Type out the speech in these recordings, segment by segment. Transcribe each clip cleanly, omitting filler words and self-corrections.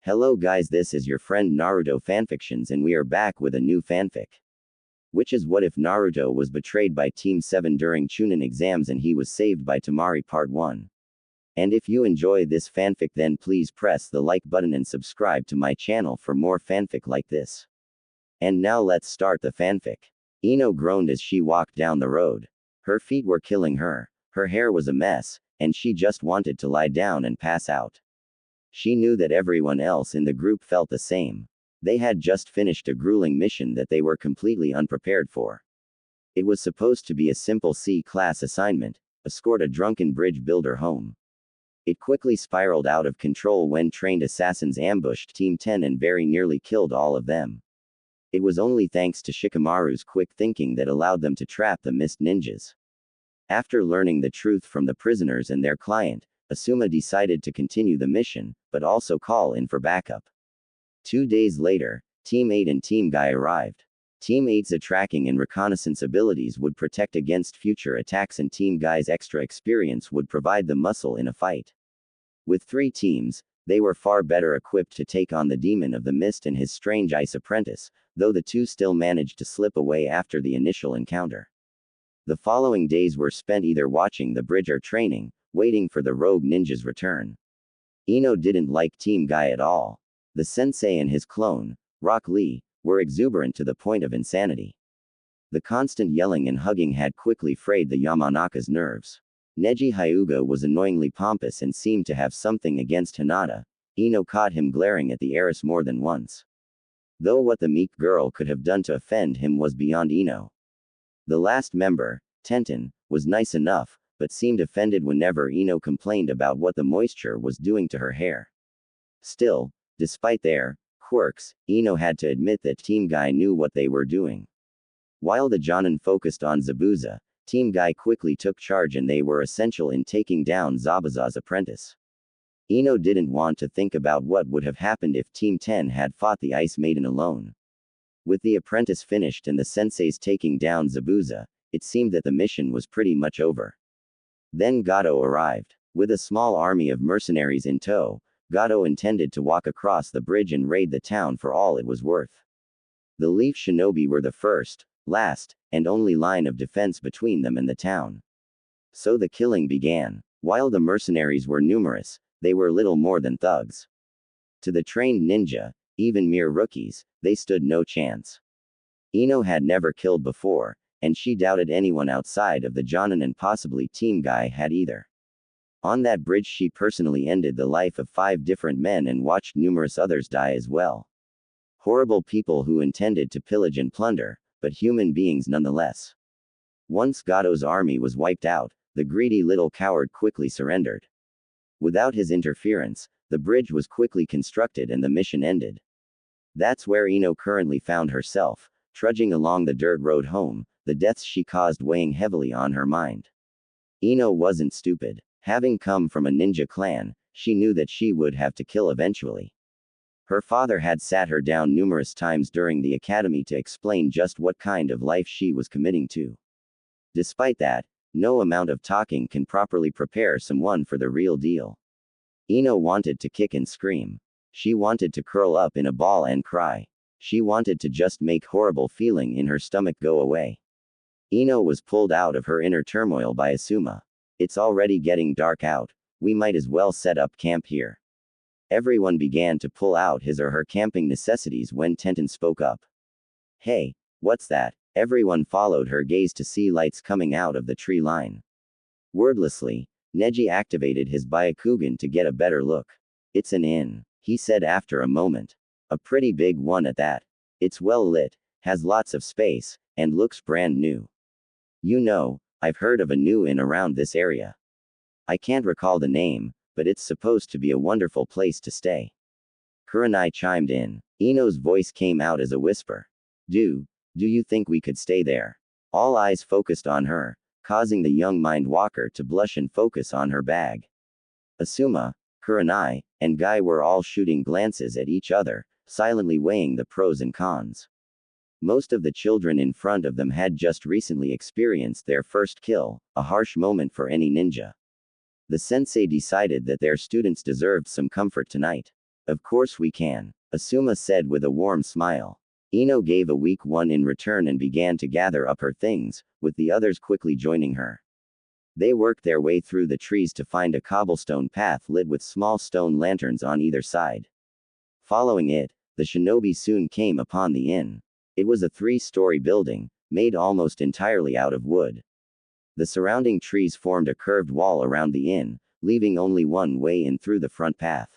Hello guys, this is your friend Naruto Fanfictions and we are back with a new fanfic. Which is what if Naruto was betrayed by Team 7 during Chunin exams and he was saved by Temari Part 1. And if you enjoy this fanfic then please press the like button and subscribe to my channel for more fanfic like this. And now let's start the fanfic. Ino groaned as she walked down the road. Her feet were killing her, her hair was a mess, and she just wanted to lie down and pass out. She knew that everyone else in the group felt the same. They had just finished a grueling mission that they were completely unprepared for. It was supposed to be a simple C-class assignment: escort a drunken bridge builder home. It quickly spiraled out of control when trained assassins ambushed Team 10 and very nearly killed all of them. It was only thanks to Shikamaru's quick thinking that allowed them to trap the mist ninjas. After learning the truth from the prisoners and their client, Asuma decided to continue the mission, but also call in for backup. 2 days later, Team 8 and Team Guy arrived. Team 8's tracking and reconnaissance abilities would protect against future attacks and Team Guy's extra experience would provide the muscle in a fight. With 3 teams, they were far better equipped to take on the Demon of the Mist and his strange ice apprentice, though the two still managed to slip away after the initial encounter. The following days were spent either watching the bridge or training, waiting for the rogue ninja's return. Ino didn't like Team Guy at all. The sensei and his clone, Rock Lee, were exuberant to the point of insanity. The constant yelling and hugging had quickly frayed the Yamanaka's nerves. Neji Hyuga was annoyingly pompous and seemed to have something against Hinata. Ino caught him glaring at the heiress more than once. Though what the meek girl could have done to offend him was beyond Ino. The last member, Tenten, was nice enough, but seemed offended whenever Ino complained about what the moisture was doing to her hair. Still, despite their quirks, Ino had to admit that Team Guy knew what they were doing. While the Jonin focused on Zabuza, Team Guy quickly took charge and they were essential in taking down Zabuza's apprentice. Ino didn't want to think about what would have happened if Team 10 had fought the Ice Maiden alone. With the apprentice finished and the senseis taking down Zabuza, it seemed that the mission was pretty much over. Then Gato arrived. With a small army of mercenaries in tow, Gato intended to walk across the bridge and raid the town for all it was worth. The Leaf Shinobi were the first, last, and only line of defense between them and the town. So the killing began. While the mercenaries were numerous, they were little more than thugs. To the trained ninja, even mere rookies, they stood no chance. Ino had never killed before, and she doubted anyone outside of the Jonin and possibly Team Guy had either. On that bridge she personally ended the life of 5 different men and watched numerous others die as well. Horrible people who intended to pillage and plunder, but human beings nonetheless. Once Gato's army was wiped out, the greedy little coward quickly surrendered. Without his interference, the bridge was quickly constructed and the mission ended. That's where Ino currently found herself, trudging along the dirt road home, the deaths she caused weighing heavily on her mind. Ino wasn't stupid. Having come from a ninja clan, she knew that she would have to kill eventually. Her father had sat her down numerous times during the academy to explain just what kind of life she was committing to. Despite that, no amount of talking can properly prepare someone for the real deal. Ino wanted to kick and scream. She wanted to curl up in a ball and cry. She wanted to just make horrible feeling in her stomach go away. Ino was pulled out of her inner turmoil by Asuma. It's already getting dark out, we might as well set up camp here. Everyone began to pull out his or her camping necessities when Tenten spoke up. Hey, what's that? Everyone followed her gaze to see lights coming out of the tree line. Wordlessly, Neji activated his Byakugan to get a better look. It's an inn, he said after a moment. A pretty big one at that. It's well lit, has lots of space, and looks brand new. You know, I've heard of a new inn around this area. I can't recall the name, but it's supposed to be a wonderful place to stay. Kurenai chimed in. Ino's voice came out as a whisper. Do you think we could stay there? All eyes focused on her, causing the young mind walker to blush and focus on her bag. Asuma, Kurenai, and Guy were all shooting glances at each other, silently weighing the pros and cons. Most of the children in front of them had just recently experienced their first kill, a harsh moment for any ninja. The sensei decided that their students deserved some comfort tonight. Of course we can, Asuma said with a warm smile. Ino gave a weak one in return and began to gather up her things, with the others quickly joining her. They worked their way through the trees to find a cobblestone path lit with small stone lanterns on either side. Following it, the shinobi soon came upon the inn. It was a 3-story building, made almost entirely out of wood. The surrounding trees formed a curved wall around the inn, leaving only one way in through the front path.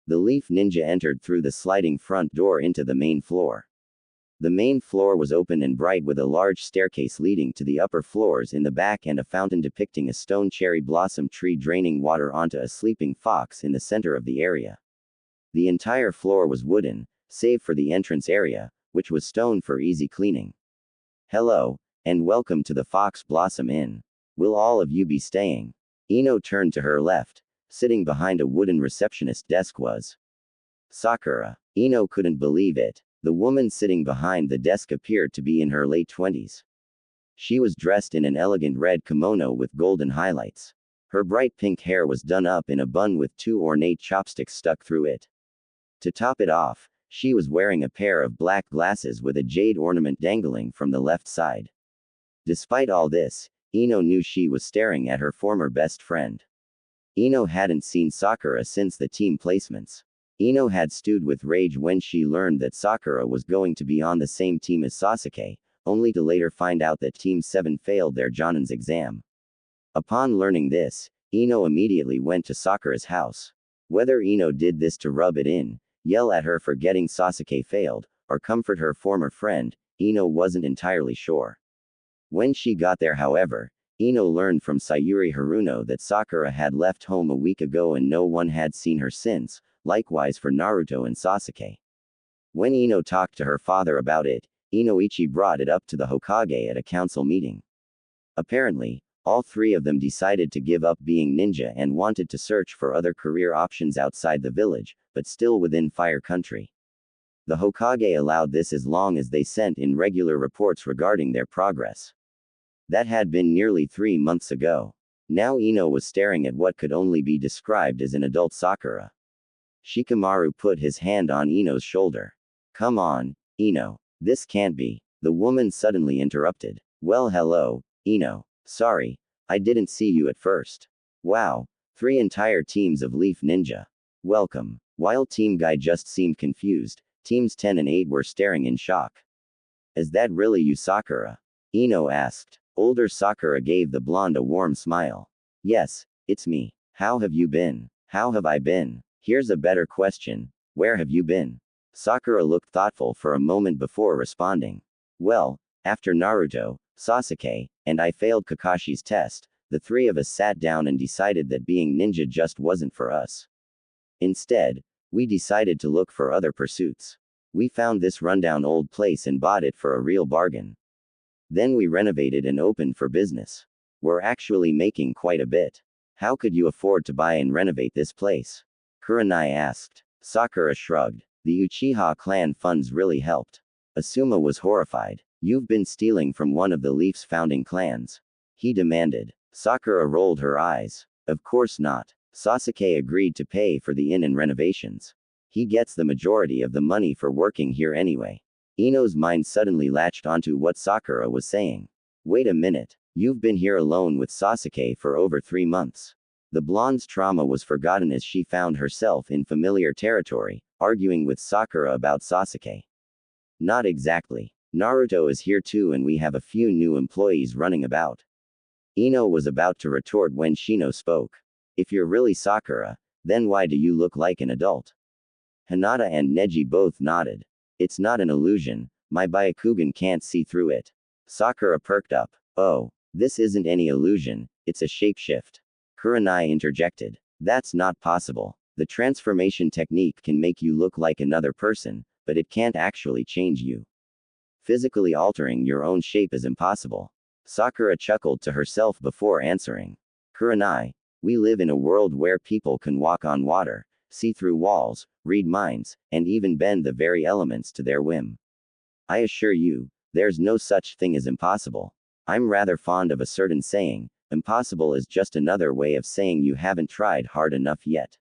The Leaf Ninja entered through the sliding front door into the main floor. The main floor was open and bright with a large staircase leading to the upper floors in the back and a fountain depicting a stone cherry blossom tree draining water onto a sleeping fox in the center of the area. The entire floor was wooden, save for the entrance area, which was stone for easy cleaning. Hello, and welcome to the Fox Blossom Inn. Will all of you be staying? Ino turned to her left. Sitting behind a wooden receptionist desk was Sakura. Ino couldn't believe it. The woman sitting behind the desk appeared to be in her late 20s. She was dressed in an elegant red kimono with golden highlights. Her bright pink hair was done up in a bun with 2 ornate chopsticks stuck through it. To top it off, she was wearing a pair of black glasses with a jade ornament dangling from the left side. Despite all this, Ino knew she was staring at her former best friend. Ino hadn't seen Sakura since the team placements. Ino had stewed with rage when she learned that Sakura was going to be on the same team as Sasuke, only to later find out that Team 7 failed their Jonin's exam. Upon learning this, Ino immediately went to Sakura's house. Whether Ino did this to rub it in, yell at her for getting Sasuke failed, or comfort her former friend, Ino wasn't entirely sure. When she got there, however, Ino learned from Sayuri Haruno that Sakura had left home a week ago and no one had seen her since, likewise for Naruto and Sasuke. When Ino talked to her father about it, Inoichi brought it up to the Hokage at a council meeting. Apparently, all 3 of them decided to give up being ninja and wanted to search for other career options outside the village, but still within Fire Country. The Hokage allowed this as long as they sent in regular reports regarding their progress. That had been nearly 3 months ago. Now Ino was staring at what could only be described as an adult Sakura. Shikamaru put his hand on Ino's shoulder. Come on, Ino. This can't be. The woman suddenly interrupted. Well, hello, Ino. Sorry, I didn't see you at first. Wow, 3 entire teams of Leaf Ninja. Welcome. While Team Guy just seemed confused, Teams 10 and 8 were staring in shock. Is that really you, Sakura? Ino asked. Older Sakura gave the blonde a warm smile. Yes, it's me. How have you been? How have I been? Here's a better question. Where have you been? Sakura looked thoughtful for a moment before responding. Well, after Naruto, Sasuke, and I failed Kakashi's test, the 3 of us sat down and decided that being ninja just wasn't for us. Instead, we decided to look for other pursuits. We found this rundown old place and bought it for a real bargain. Then we renovated and opened for business. We're actually making quite a bit. How could you afford to buy and renovate this place? Kurenai asked. Sakura shrugged. The Uchiha clan funds really helped. Asuma was horrified. You've been stealing from one of the Leaf's founding clans. He demanded. Sakura rolled her eyes. Of course not. Sasuke agreed to pay for the inn and renovations. He gets the majority of the money for working here anyway. Ino's mind suddenly latched onto what Sakura was saying. Wait a minute. You've been here alone with Sasuke for over 3 months. The blonde's trauma was forgotten as she found herself in familiar territory, arguing with Sakura about Sasuke. Not exactly. Naruto is here too and we have a few new employees running about. Ino was about to retort when Shino spoke. If you're really Sakura, then why do you look like an adult? Hinata and Neji both nodded. It's not an illusion, my Byakugan can't see through it. Sakura perked up. Oh, this isn't any illusion, it's a shapeshift. Kurenai interjected. That's not possible. The transformation technique can make you look like another person, but it can't actually change you. Physically altering your own shape is impossible. Sakura chuckled to herself before answering. Kurenai, we live in a world where people can walk on water, see through walls, read minds, and even bend the very elements to their whim. I assure you, there's no such thing as impossible. I'm rather fond of a certain saying, impossible is just another way of saying you haven't tried hard enough yet.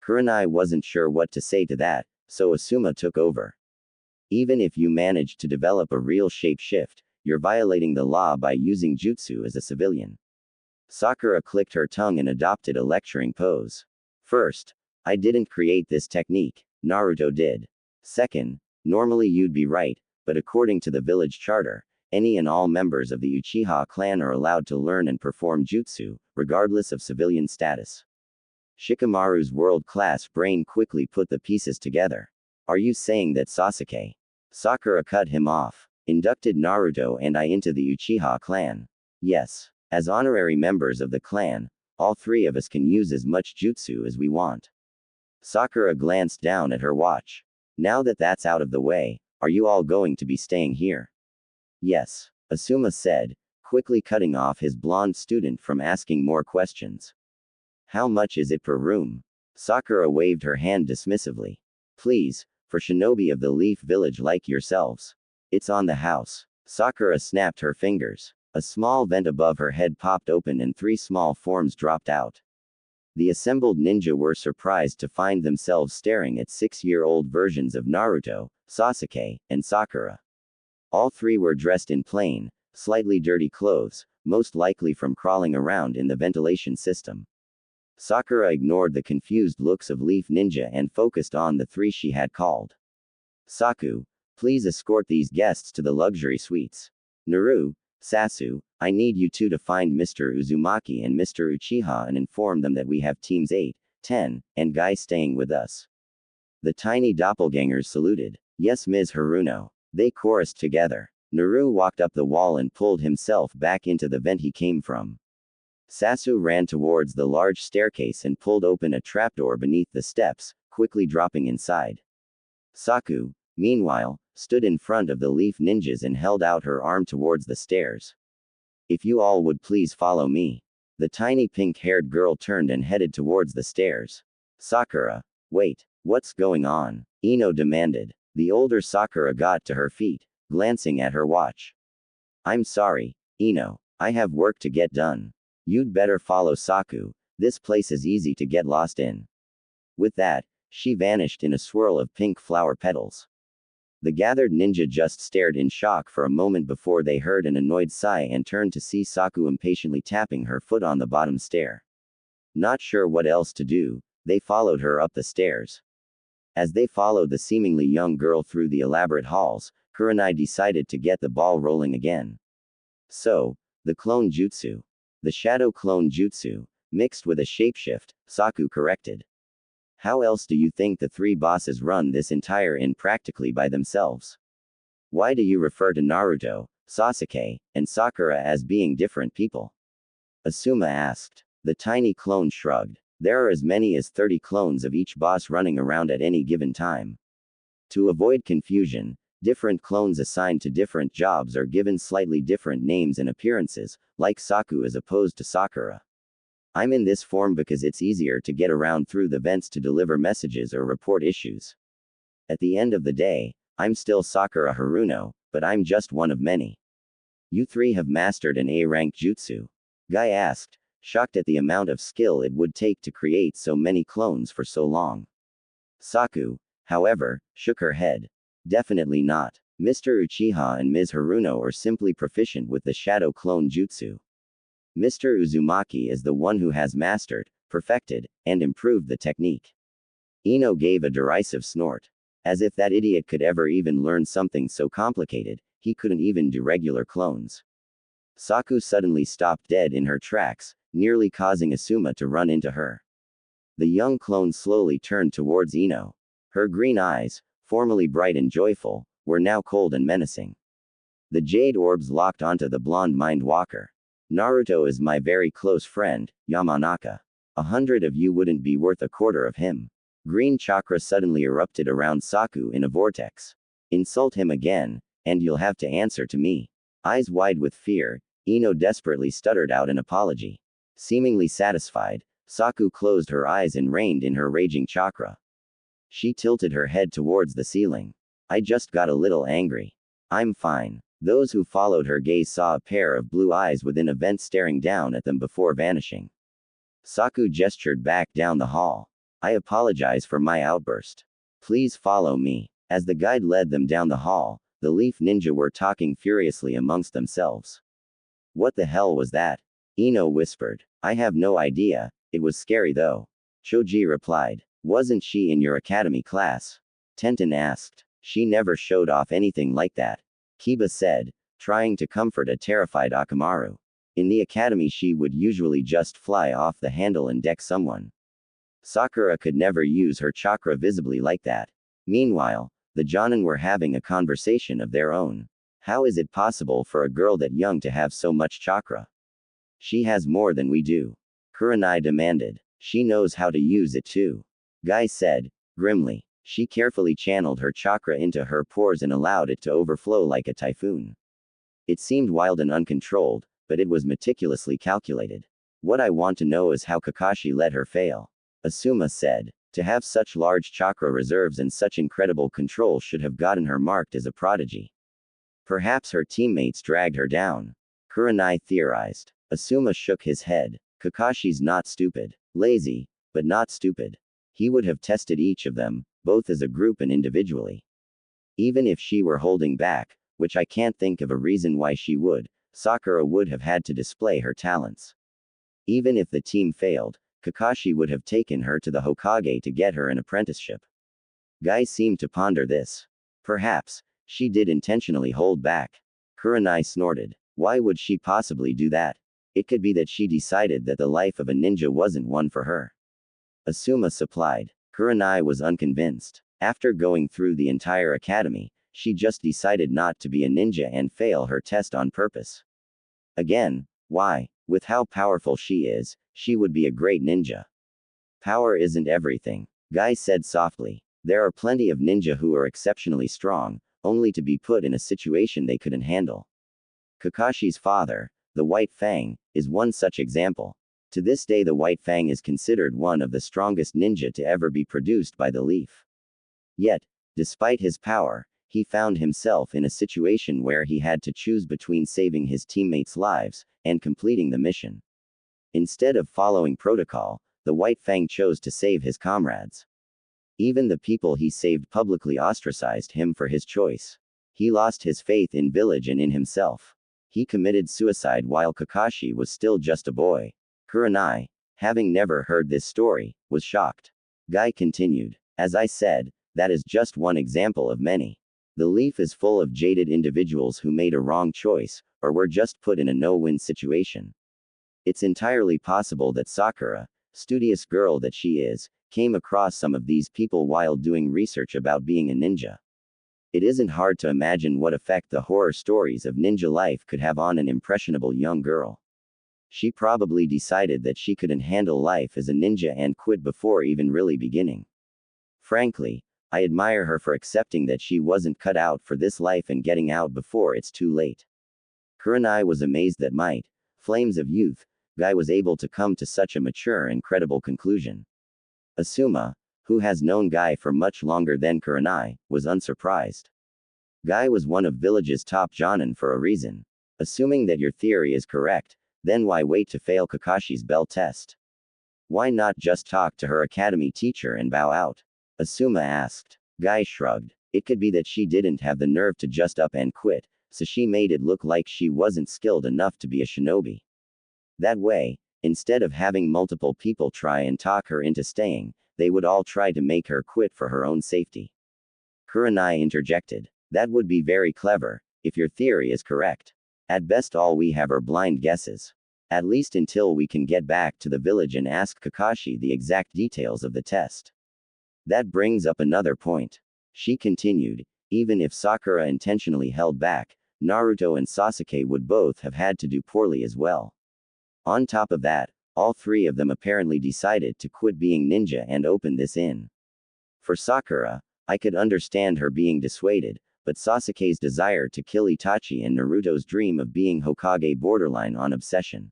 Kurenai wasn't sure what to say to that, so Asuma took over. Even if you manage to develop a real shape-shift, you're violating the law by using jutsu as a civilian. Sakura clicked her tongue and adopted a lecturing pose. First, I didn't create this technique, Naruto did. Second, normally you'd be right, but according to the village charter, any and all members of the Uchiha clan are allowed to learn and perform jutsu, regardless of civilian status. Shikamaru's world-class brain quickly put the pieces together. Are you saying that Sasuke? Sakura cut him off. Inducted Naruto and I into the Uchiha clan. Yes. As honorary members of the clan, all three of us can use as much jutsu as we want. Sakura glanced down at her watch. Now that that's out of the way, are you all going to be staying here? Yes, Asuma said, quickly cutting off his blonde student from asking more questions. How much is it per room? Sakura waved her hand dismissively. Please, for shinobi of the Leaf Village like yourselves. It's on the house. Sakura snapped her fingers. A small vent above her head popped open and 3 small forms dropped out. The assembled ninja were surprised to find themselves staring at 6-year-old versions of Naruto, Sasuke, and Sakura. All 3 were dressed in plain, slightly dirty clothes, most likely from crawling around in the ventilation system. Sakura ignored the confused looks of Leaf Ninja and focused on the 3 she had called. Saku, please escort these guests to the luxury suites. Naru, Sasu, I need you two to find Mr. Uzumaki and Mr. Uchiha and inform them that we have teams 8, 10, and Guy staying with us. The tiny doppelgangers saluted. Yes, Ms. Haruno. They chorused together. Naru walked up the wall and pulled himself back into the vent he came from. Sasu ran towards the large staircase and pulled open a trapdoor beneath the steps, quickly dropping inside. Saku, meanwhile, stood in front of the Leaf Ninjas and held out her arm towards the stairs. If you all would please follow me. The tiny pink-haired girl turned and headed towards the stairs. Sakura. Wait, what's going on? Ino demanded. The older Sakura got to her feet, glancing at her watch. I'm sorry, Ino. I have work to get done. You'd better follow Saku. This place is easy to get lost in. With that, she vanished in a swirl of pink flower petals. The gathered ninja just stared in shock for a moment before they heard an annoyed sigh and turned to see Saku impatiently tapping her foot on the bottom stair. Not sure what else to do, they followed her up the stairs. As they followed the seemingly young girl through the elaborate halls, Kurenai decided to get the ball rolling again. So, the clone jutsu. The shadow clone jutsu, mixed with a shapeshift, Saku corrected. How else do you think the 3 bosses run this entire inn practically by themselves? Why do you refer to Naruto, Sasuke, and Sakura as being different people? Asuma asked. The tiny clone shrugged. There are as many as 30 clones of each boss running around at any given time. To avoid confusion, different clones assigned to different jobs are given slightly different names and appearances, like Saku as opposed to Sakura. I'm in this form because it's easier to get around through the vents to deliver messages or report issues. At the end of the day, I'm still Sakura Haruno, but I'm just one of many. You 3 have mastered an A-rank jutsu? Guy asked, shocked at the amount of skill it would take to create so many clones for so long. Saku, however, shook her head. Definitely not. Mr. Uchiha and Ms. Haruno are simply proficient with the shadow clone jutsu. Mr. Uzumaki is the one who has mastered, perfected, and improved the technique. Ino gave a derisive snort. As if that idiot could ever even learn something so complicated, he couldn't even do regular clones. Saku suddenly stopped dead in her tracks, nearly causing Asuma to run into her. The young clone slowly turned towards Ino. Her green eyes, formerly bright and joyful, were now cold and menacing. The jade orbs locked onto the blonde mind walker. Naruto is my very close friend, Yamanaka. 100 of you wouldn't be worth a quarter of him. Green chakra suddenly erupted around Saku in a vortex. Insult him again, and you'll have to answer to me. Eyes wide with fear, Ino desperately stuttered out an apology. Seemingly satisfied, Saku closed her eyes and reined in her raging chakra. She tilted her head towards the ceiling. I just got a little angry. I'm fine. Those who followed her gaze saw a pair of blue eyes within a vent staring down at them before vanishing. Saku gestured back down the hall. I apologize for my outburst. Please follow me. As the guide led them down the hall, the Leaf Ninja were talking furiously amongst themselves. What the hell was that? Ino whispered. I have no idea, it was scary though. Choji replied. Wasn't she in your academy class? Tenten asked. She never showed off anything like that. Kiba said, trying to comfort a terrified Akamaru. In the academy she would usually just fly off the handle and deck someone. Sakura could never use her chakra visibly like that. Meanwhile, the Jonin were having a conversation of their own. How is it possible for a girl that young to have so much chakra? She has more than we do. Kurenai demanded. She knows how to use it too. Guy said, grimly. She carefully channeled her chakra into her pores and allowed it to overflow like a typhoon. It seemed wild and uncontrolled, but it was meticulously calculated. What I want to know is how Kakashi let her fail. Asuma said. To have such large chakra reserves and such incredible control should have gotten her marked as a prodigy. Perhaps her teammates dragged her down. Kurenai theorized. Asuma shook his head. Kakashi's not stupid. Lazy, but not stupid. He would have tested each of them, both as a group and individually. Even if she were holding back, which I can't think of a reason why she would, Sakura would have had to display her talents. Even if the team failed, Kakashi would have taken her to the Hokage to get her an apprenticeship. Guy seemed to ponder this. Perhaps, she did intentionally hold back. Kurenai snorted. Why would she possibly do that? It could be that she decided that the life of a ninja wasn't one for her. Asuma supplied. Kurenai was unconvinced. After going through the entire academy, she just decided not to be a ninja and fail her test on purpose. Again, why? With how powerful she is, she would be a great ninja. Power isn't everything, Guy said softly. There are plenty of ninja who are exceptionally strong, only to be put in a situation they couldn't handle. Kakashi's father, the White Fang, is one such example. To this day the White Fang is considered one of the strongest ninja to ever be produced by the Leaf. Yet, despite his power, he found himself in a situation where he had to choose between saving his teammates' lives and completing the mission. Instead of following protocol, the White Fang chose to save his comrades. Even the people he saved publicly ostracized him for his choice. He lost his faith in village and in himself. He committed suicide while Kakashi was still just a boy. Kurenai, having never heard this story, was shocked. Guy continued. As I said, that is just one example of many. The Leaf is full of jaded individuals who made a wrong choice, or were just put in a no-win situation. It's entirely possible that Sakura, studious girl that she is, came across some of these people while doing research about being a ninja. It isn't hard to imagine what effect the horror stories of ninja life could have on an impressionable young girl. She probably decided that she couldn't handle life as a ninja and quit before even really beginning. Frankly, I admire her for accepting that she wasn't cut out for this life and getting out before it's too late. Kurenai was amazed that might, flames of youth, Guy was able to come to such a mature and credible conclusion. Asuma, who has known Guy for much longer than Kurenai, was unsurprised. Guy was one of village's top jonin for a reason. Assuming that your theory is correct, then why wait to fail Kakashi's bell test? Why not just talk to her academy teacher and bow out? Asuma asked. Guy shrugged. It could be that she didn't have the nerve to just up and quit, so she made it look like she wasn't skilled enough to be a shinobi. That way, instead of having multiple people try and talk her into staying, they would all try to make her quit for her own safety. Kurenai interjected. That would be very clever, if your theory is correct. At best all we have are blind guesses. At least until we can get back to the village and ask Kakashi the exact details of the test. That brings up another point. She continued, even if Sakura intentionally held back, Naruto and Sasuke would both have had to do poorly as well. On top of that, all three of them apparently decided to quit being ninja and open this in. For Sakura, I could understand her being dissuaded, but Sasuke's desire to kill Itachi and Naruto's dream of being Hokage borderline on obsession.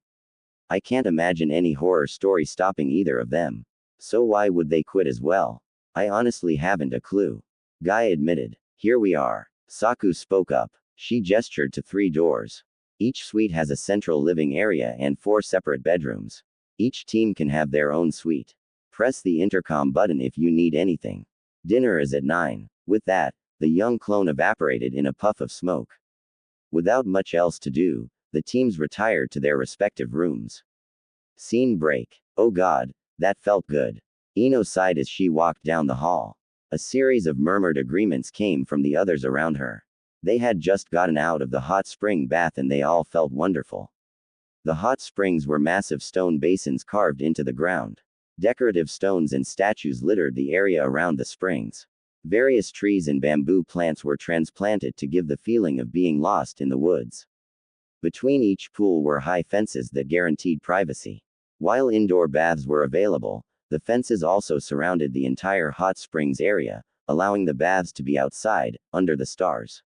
I can't imagine any horror story stopping either of them. So why would they quit as well? I honestly haven't a clue. Guy admitted. Here we are. Saku spoke up. She gestured to 3 doors. Each suite has a central living area and 4 separate bedrooms. Each team can have their own suite. Press the intercom button if you need anything. Dinner is at 9. With that, the young clone evaporated in a puff of smoke. Without much else to do, the teams retired to their respective rooms. Scene break. Oh God, that felt good. Ino sighed as she walked down the hall. A series of murmured agreements came from the others around her. They had just gotten out of the hot spring bath and they all felt wonderful. The hot springs were massive stone basins carved into the ground. Decorative stones and statues littered the area around the springs. Various trees and bamboo plants were transplanted to give the feeling of being lost in the woods. Between each pool were high fences that guaranteed privacy. While indoor baths were available, the fences also surrounded the entire hot springs area, allowing the baths to be outside, under the stars.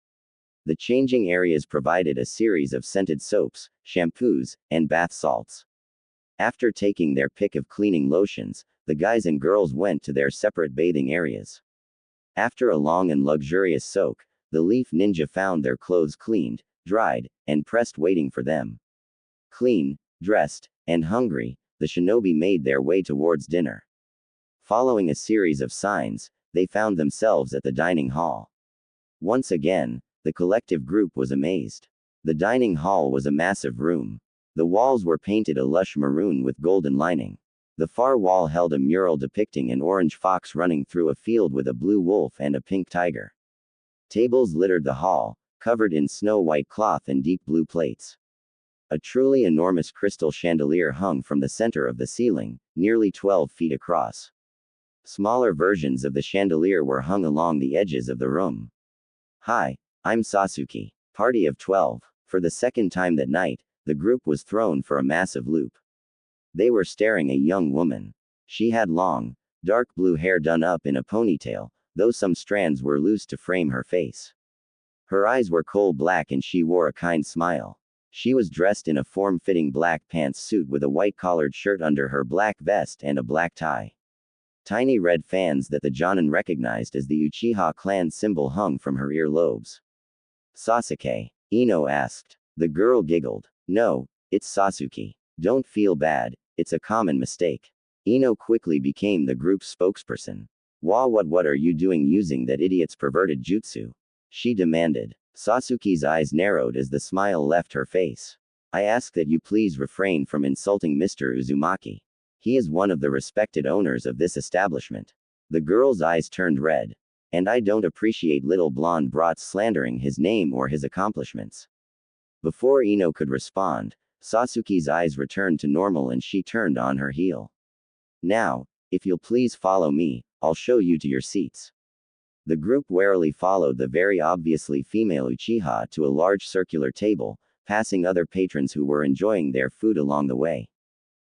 The changing areas provided a series of scented soaps, shampoos, and bath salts. After taking their pick of cleaning lotions, the guys and girls went to their separate bathing areas. After a long and luxurious soak, the Leaf Ninja found their clothes cleaned, dried, and pressed waiting for them. Clean, dressed, and hungry, the shinobi made their way towards dinner. Following a series of signs, they found themselves at the dining hall. Once again, the collective group was amazed. The dining hall was a massive room. The walls were painted a lush maroon with golden lining. The far wall held a mural depicting an orange fox running through a field with a blue wolf and a pink tiger. Tables littered the hall, covered in snow-white cloth and deep blue plates. A truly enormous crystal chandelier hung from the center of the ceiling, nearly 12 feet across. Smaller versions of the chandelier were hung along the edges of the room. Hi, I'm Sasuke. Party of 12. For the second time that night, the group was thrown for a massive loop. They were staring at a young woman. She had long, dark blue hair done up in a ponytail, though some strands were loose to frame her face. Her eyes were coal black and she wore a kind smile. She was dressed in a form-fitting black pantsuit with a white-collared shirt under her black vest and a black tie. Tiny red fans that the Jonin recognized as the Uchiha clan symbol hung from her earlobes. Sasuke? Ino asked. The girl giggled. No, it's Sasuke. Don't feel bad, it's a common mistake. Ino quickly became the group's spokesperson. What are you doing using that idiot's perverted jutsu? She demanded. Sasuke's eyes narrowed as the smile left her face. I ask that you please refrain from insulting Mr. Uzumaki. He is one of the respected owners of this establishment. The girl's eyes turned red. And I don't appreciate little blonde brats slandering his name or his accomplishments. Before Ino could respond, Sasuke's eyes returned to normal and she turned on her heel. Now, if you'll please follow me, I'll show you to your seats. The group warily followed the very obviously female Uchiha to a large circular table, passing other patrons who were enjoying their food along the way.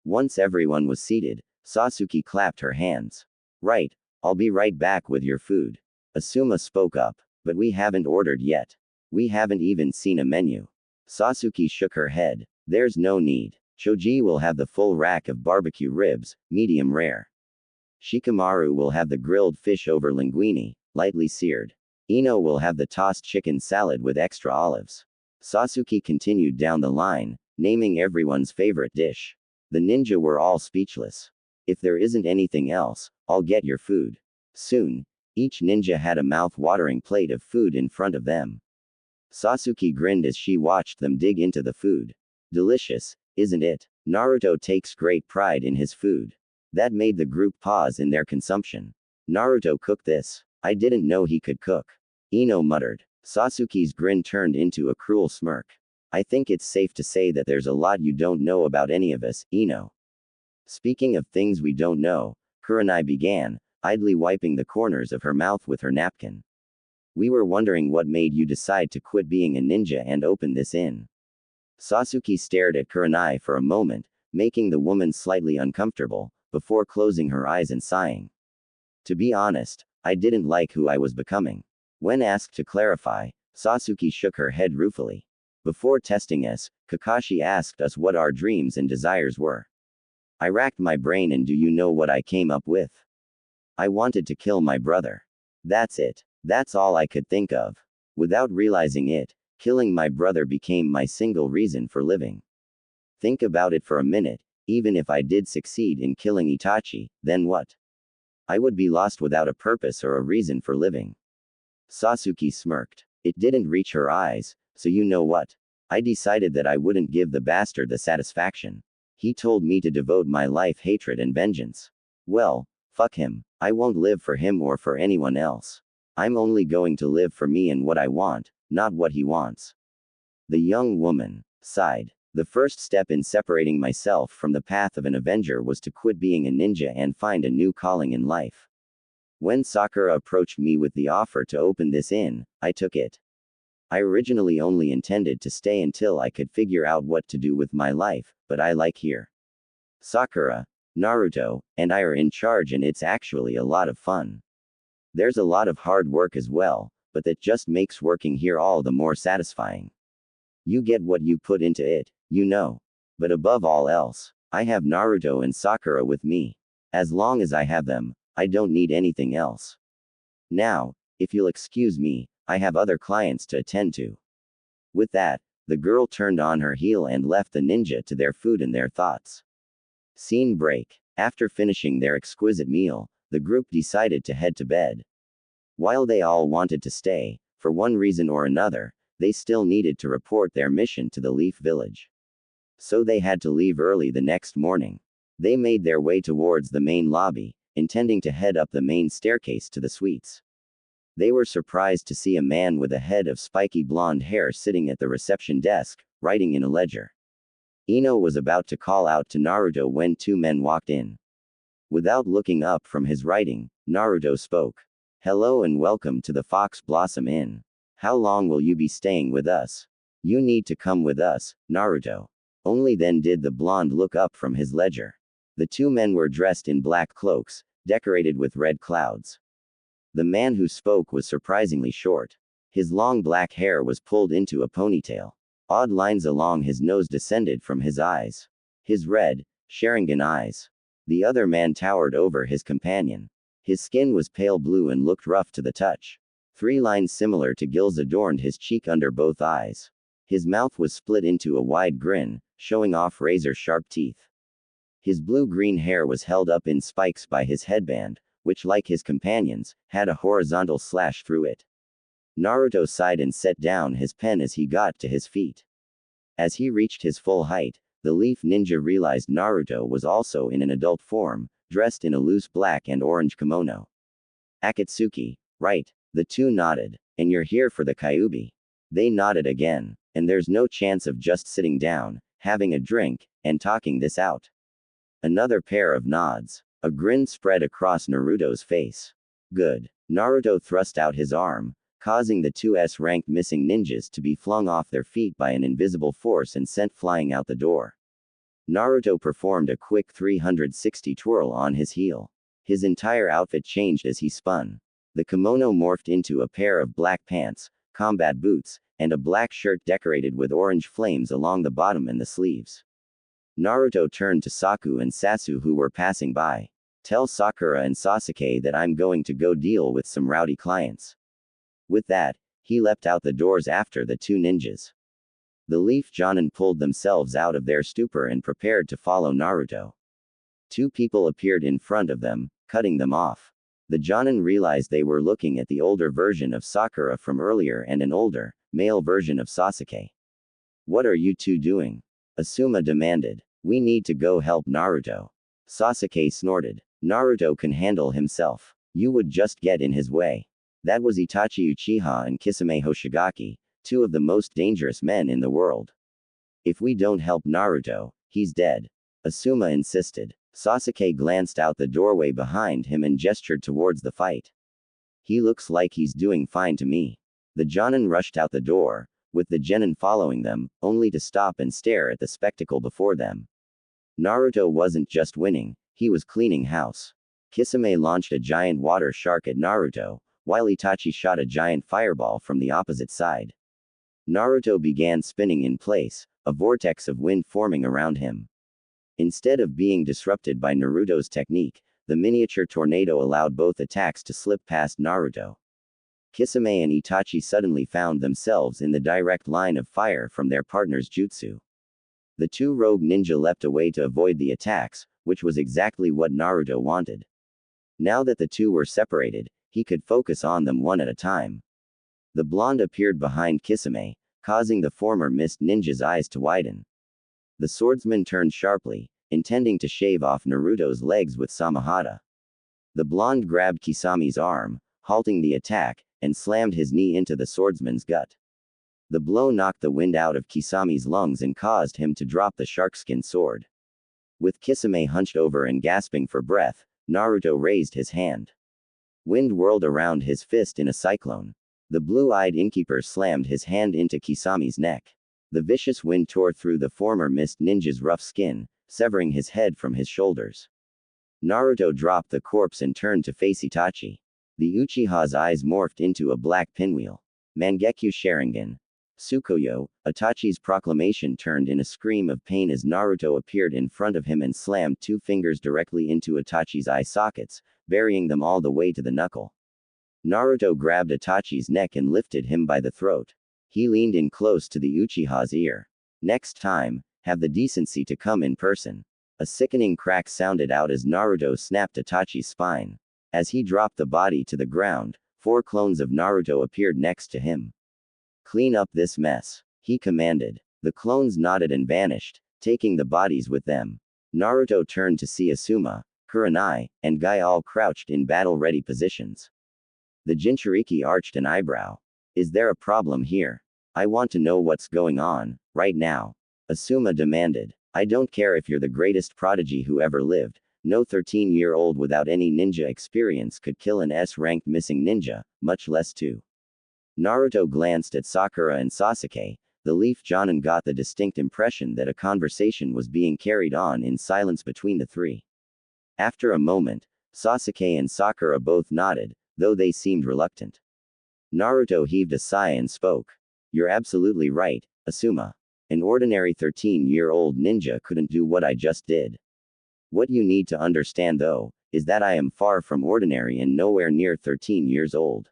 Once everyone was seated, Sasuke clapped her hands. Right, I'll be right back with your food. Asuma spoke up, but we haven't ordered yet. We haven't even seen a menu. Sasuke shook her head. There's no need. Choji will have the full rack of barbecue ribs, medium rare. Shikamaru will have the grilled fish over linguine, lightly seared. Ino will have the tossed chicken salad with extra olives. Sasuke continued down the line, naming everyone's favorite dish. The ninja were all speechless. If there isn't anything else, I'll get your food. Soon, each ninja had a mouth-watering plate of food in front of them. Sasuke grinned as she watched them dig into the food. Delicious, isn't it? Naruto takes great pride in his food. That made the group pause in their consumption. Naruto cooked this. I didn't know he could cook. Ino muttered. Sasuke's grin turned into a cruel smirk. I think it's safe to say that there's a lot you don't know about any of us, Ino. Speaking of things we don't know, Kurenai began, idly wiping the corners of her mouth with her napkin. We were wondering what made you decide to quit being a ninja and open this inn. Sasuke stared at Kurenai for a moment, making the woman slightly uncomfortable, before closing her eyes and sighing. To be honest, I didn't like who I was becoming. When asked to clarify, Sasuke shook her head ruefully. Before testing us, Kakashi asked us what our dreams and desires were. I racked my brain and do you know what I came up with? I wanted to kill my brother. That's it. That's all I could think of. Without realizing it, killing my brother became my single reason for living. Think about it for a minute, Even if I did succeed in killing Itachi, then what? I would be lost without a purpose or a reason for living. Sasuke smirked. It didn't reach her eyes, so you know what? I decided that I wouldn't give the bastard the satisfaction. He told me to devote my life hatred and vengeance. Well, fuck him. I won't live for him or for anyone else. I'm only going to live for me and what I want, not what he wants. The young woman sighed. The first step in separating myself from the path of an avenger was to quit being a ninja and find a new calling in life. When Sakura approached me with the offer to open this inn, I took it. I originally only intended to stay until I could figure out what to do with my life, but I like here. Sakura, Naruto, and I are in charge and it's actually a lot of fun. There's a lot of hard work as well, but that just makes working here all the more satisfying. You get what you put into it, you know. But above all else, I have Naruto and Sakura with me. As long as I have them, I don't need anything else. Now, if you'll excuse me, I have other clients to attend to. With that, the girl turned on her heel and left the ninja to their food and their thoughts. Scene break. After finishing their exquisite meal, the group decided to head to bed. While they all wanted to stay, for one reason or another, they still needed to report their mission to the Leaf Village. So they had to leave early the next morning. They made their way towards the main lobby, intending to head up the main staircase to the suites. They were surprised to see a man with a head of spiky blonde hair sitting at the reception desk, writing in a ledger. Ino was about to call out to Naruto when two men walked in. Without looking up from his writing, Naruto spoke. Hello and welcome to the Fox Blossom Inn. How long will you be staying with us? You need to come with us, Naruto. Only then did the blonde look up from his ledger. The two men were dressed in black cloaks, decorated with red clouds. The man who spoke was surprisingly short. His long black hair was pulled into a ponytail. Odd lines along his nose descended from his eyes. His red, Sharingan eyes. The other man towered over his companion. His skin was pale blue and looked rough to the touch. 3 lines similar to gills adorned his cheek under both eyes. His mouth was split into a wide grin, showing off razor-sharp teeth. His blue-green hair was held up in spikes by his headband, which, like his companions, had a horizontal slash through it. Naruto sighed and set down his pen as he got to his feet. As he reached his full height, the Leaf Ninja realized Naruto was also in an adult form, dressed in a loose black and orange kimono. Akatsuki, right? The two nodded. And you're here for the Kyuubi. They nodded again. And there's no chance of just sitting down, having a drink, and talking this out. Another pair of nods. A grin spread across Naruto's face. Good. Naruto thrust out his arm, causing the two S-rank missing ninjas to be flung off their feet by an invisible force and sent flying out the door. Naruto performed a quick 360 twirl on his heel. His entire outfit changed as he spun. The kimono morphed into a pair of black pants, combat boots, and a black shirt decorated with orange flames along the bottom and the sleeves. Naruto turned to Saku and Sasu who were passing by. Tell Sakura and Sasuke that I'm going to go deal with some rowdy clients. With that, he leapt out the doors after the two ninjas. The Leaf Jonin pulled themselves out of their stupor and prepared to follow Naruto. Two people appeared in front of them, cutting them off. The Jonin realized they were looking at the older version of Sakura from earlier and an older, male version of Sasuke. What are you two doing? Asuma demanded. We need to go help Naruto. Sasuke snorted. Naruto can handle himself. You would just get in his way. That was Itachi Uchiha and Kisame Hoshigaki, two of the most dangerous men in the world. If we don't help Naruto, he's dead. Asuma insisted. Sasuke glanced out the doorway behind him and gestured towards the fight. He looks like he's doing fine to me. The Jonin rushed out the door, with the genin following them, only to stop and stare at the spectacle before them. Naruto wasn't just winning, he was cleaning house. Kisame launched a giant water shark at Naruto, while Itachi shot a giant fireball from the opposite side. Naruto began spinning in place, a vortex of wind forming around him. Instead of being disrupted by Naruto's technique, the miniature tornado allowed both attacks to slip past Naruto. Kisame and Itachi suddenly found themselves in the direct line of fire from their partner's jutsu. The two rogue ninja leapt away to avoid the attacks, which was exactly what Naruto wanted. Now that the two were separated, he could focus on them one at a time. The blonde appeared behind Kisame, causing the former mist ninja's eyes to widen. The swordsman turned sharply, intending to shave off Naruto's legs with Samahata. The blonde grabbed Kisame's arm, halting the attack, and slammed his knee into the swordsman's gut. The blow knocked the wind out of Kisame's lungs and caused him to drop the sharkskin sword. With Kisame hunched over and gasping for breath, Naruto raised his hand. Wind whirled around his fist in a cyclone. The blue-eyed innkeeper slammed his hand into Kisame's neck. The vicious wind tore through the former mist ninja's rough skin, severing his head from his shoulders. Naruto dropped the corpse and turned to face Itachi. The Uchiha's eyes morphed into a black pinwheel. Mangekyo Sharingan. Tsukuyo, Itachi's proclamation turned in a scream of pain as Naruto appeared in front of him and slammed two fingers directly into Itachi's eye sockets, burying them all the way to the knuckle. Naruto grabbed Itachi's neck and lifted him by the throat. He leaned in close to the Uchiha's ear. Next time, have the decency to come in person. A sickening crack sounded out as Naruto snapped Itachi's spine. As he dropped the body to the ground, 4 clones of Naruto appeared next to him. Clean up this mess, he commanded. The clones nodded and vanished, taking the bodies with them. Naruto turned to see Asuma, Kurenai, and Guy all crouched in battle-ready positions. The Jinchuriki arched an eyebrow. Is there a problem here? I want to know what's going on, right now. Asuma demanded. I don't care if you're the greatest prodigy who ever lived, no 13-year-old without any ninja experience could kill an S-ranked missing ninja, much less 2. Naruto glanced at Sakura and Sasuke. The Leaf Jonin got the distinct impression that a conversation was being carried on in silence between the three. After a moment, Sasuke and Sakura both nodded, though they seemed reluctant. Naruto heaved a sigh and spoke. You're absolutely right, Asuma. An ordinary 13-year-old ninja couldn't do what I just did. What you need to understand though, is that I am far from ordinary and nowhere near 13 years old.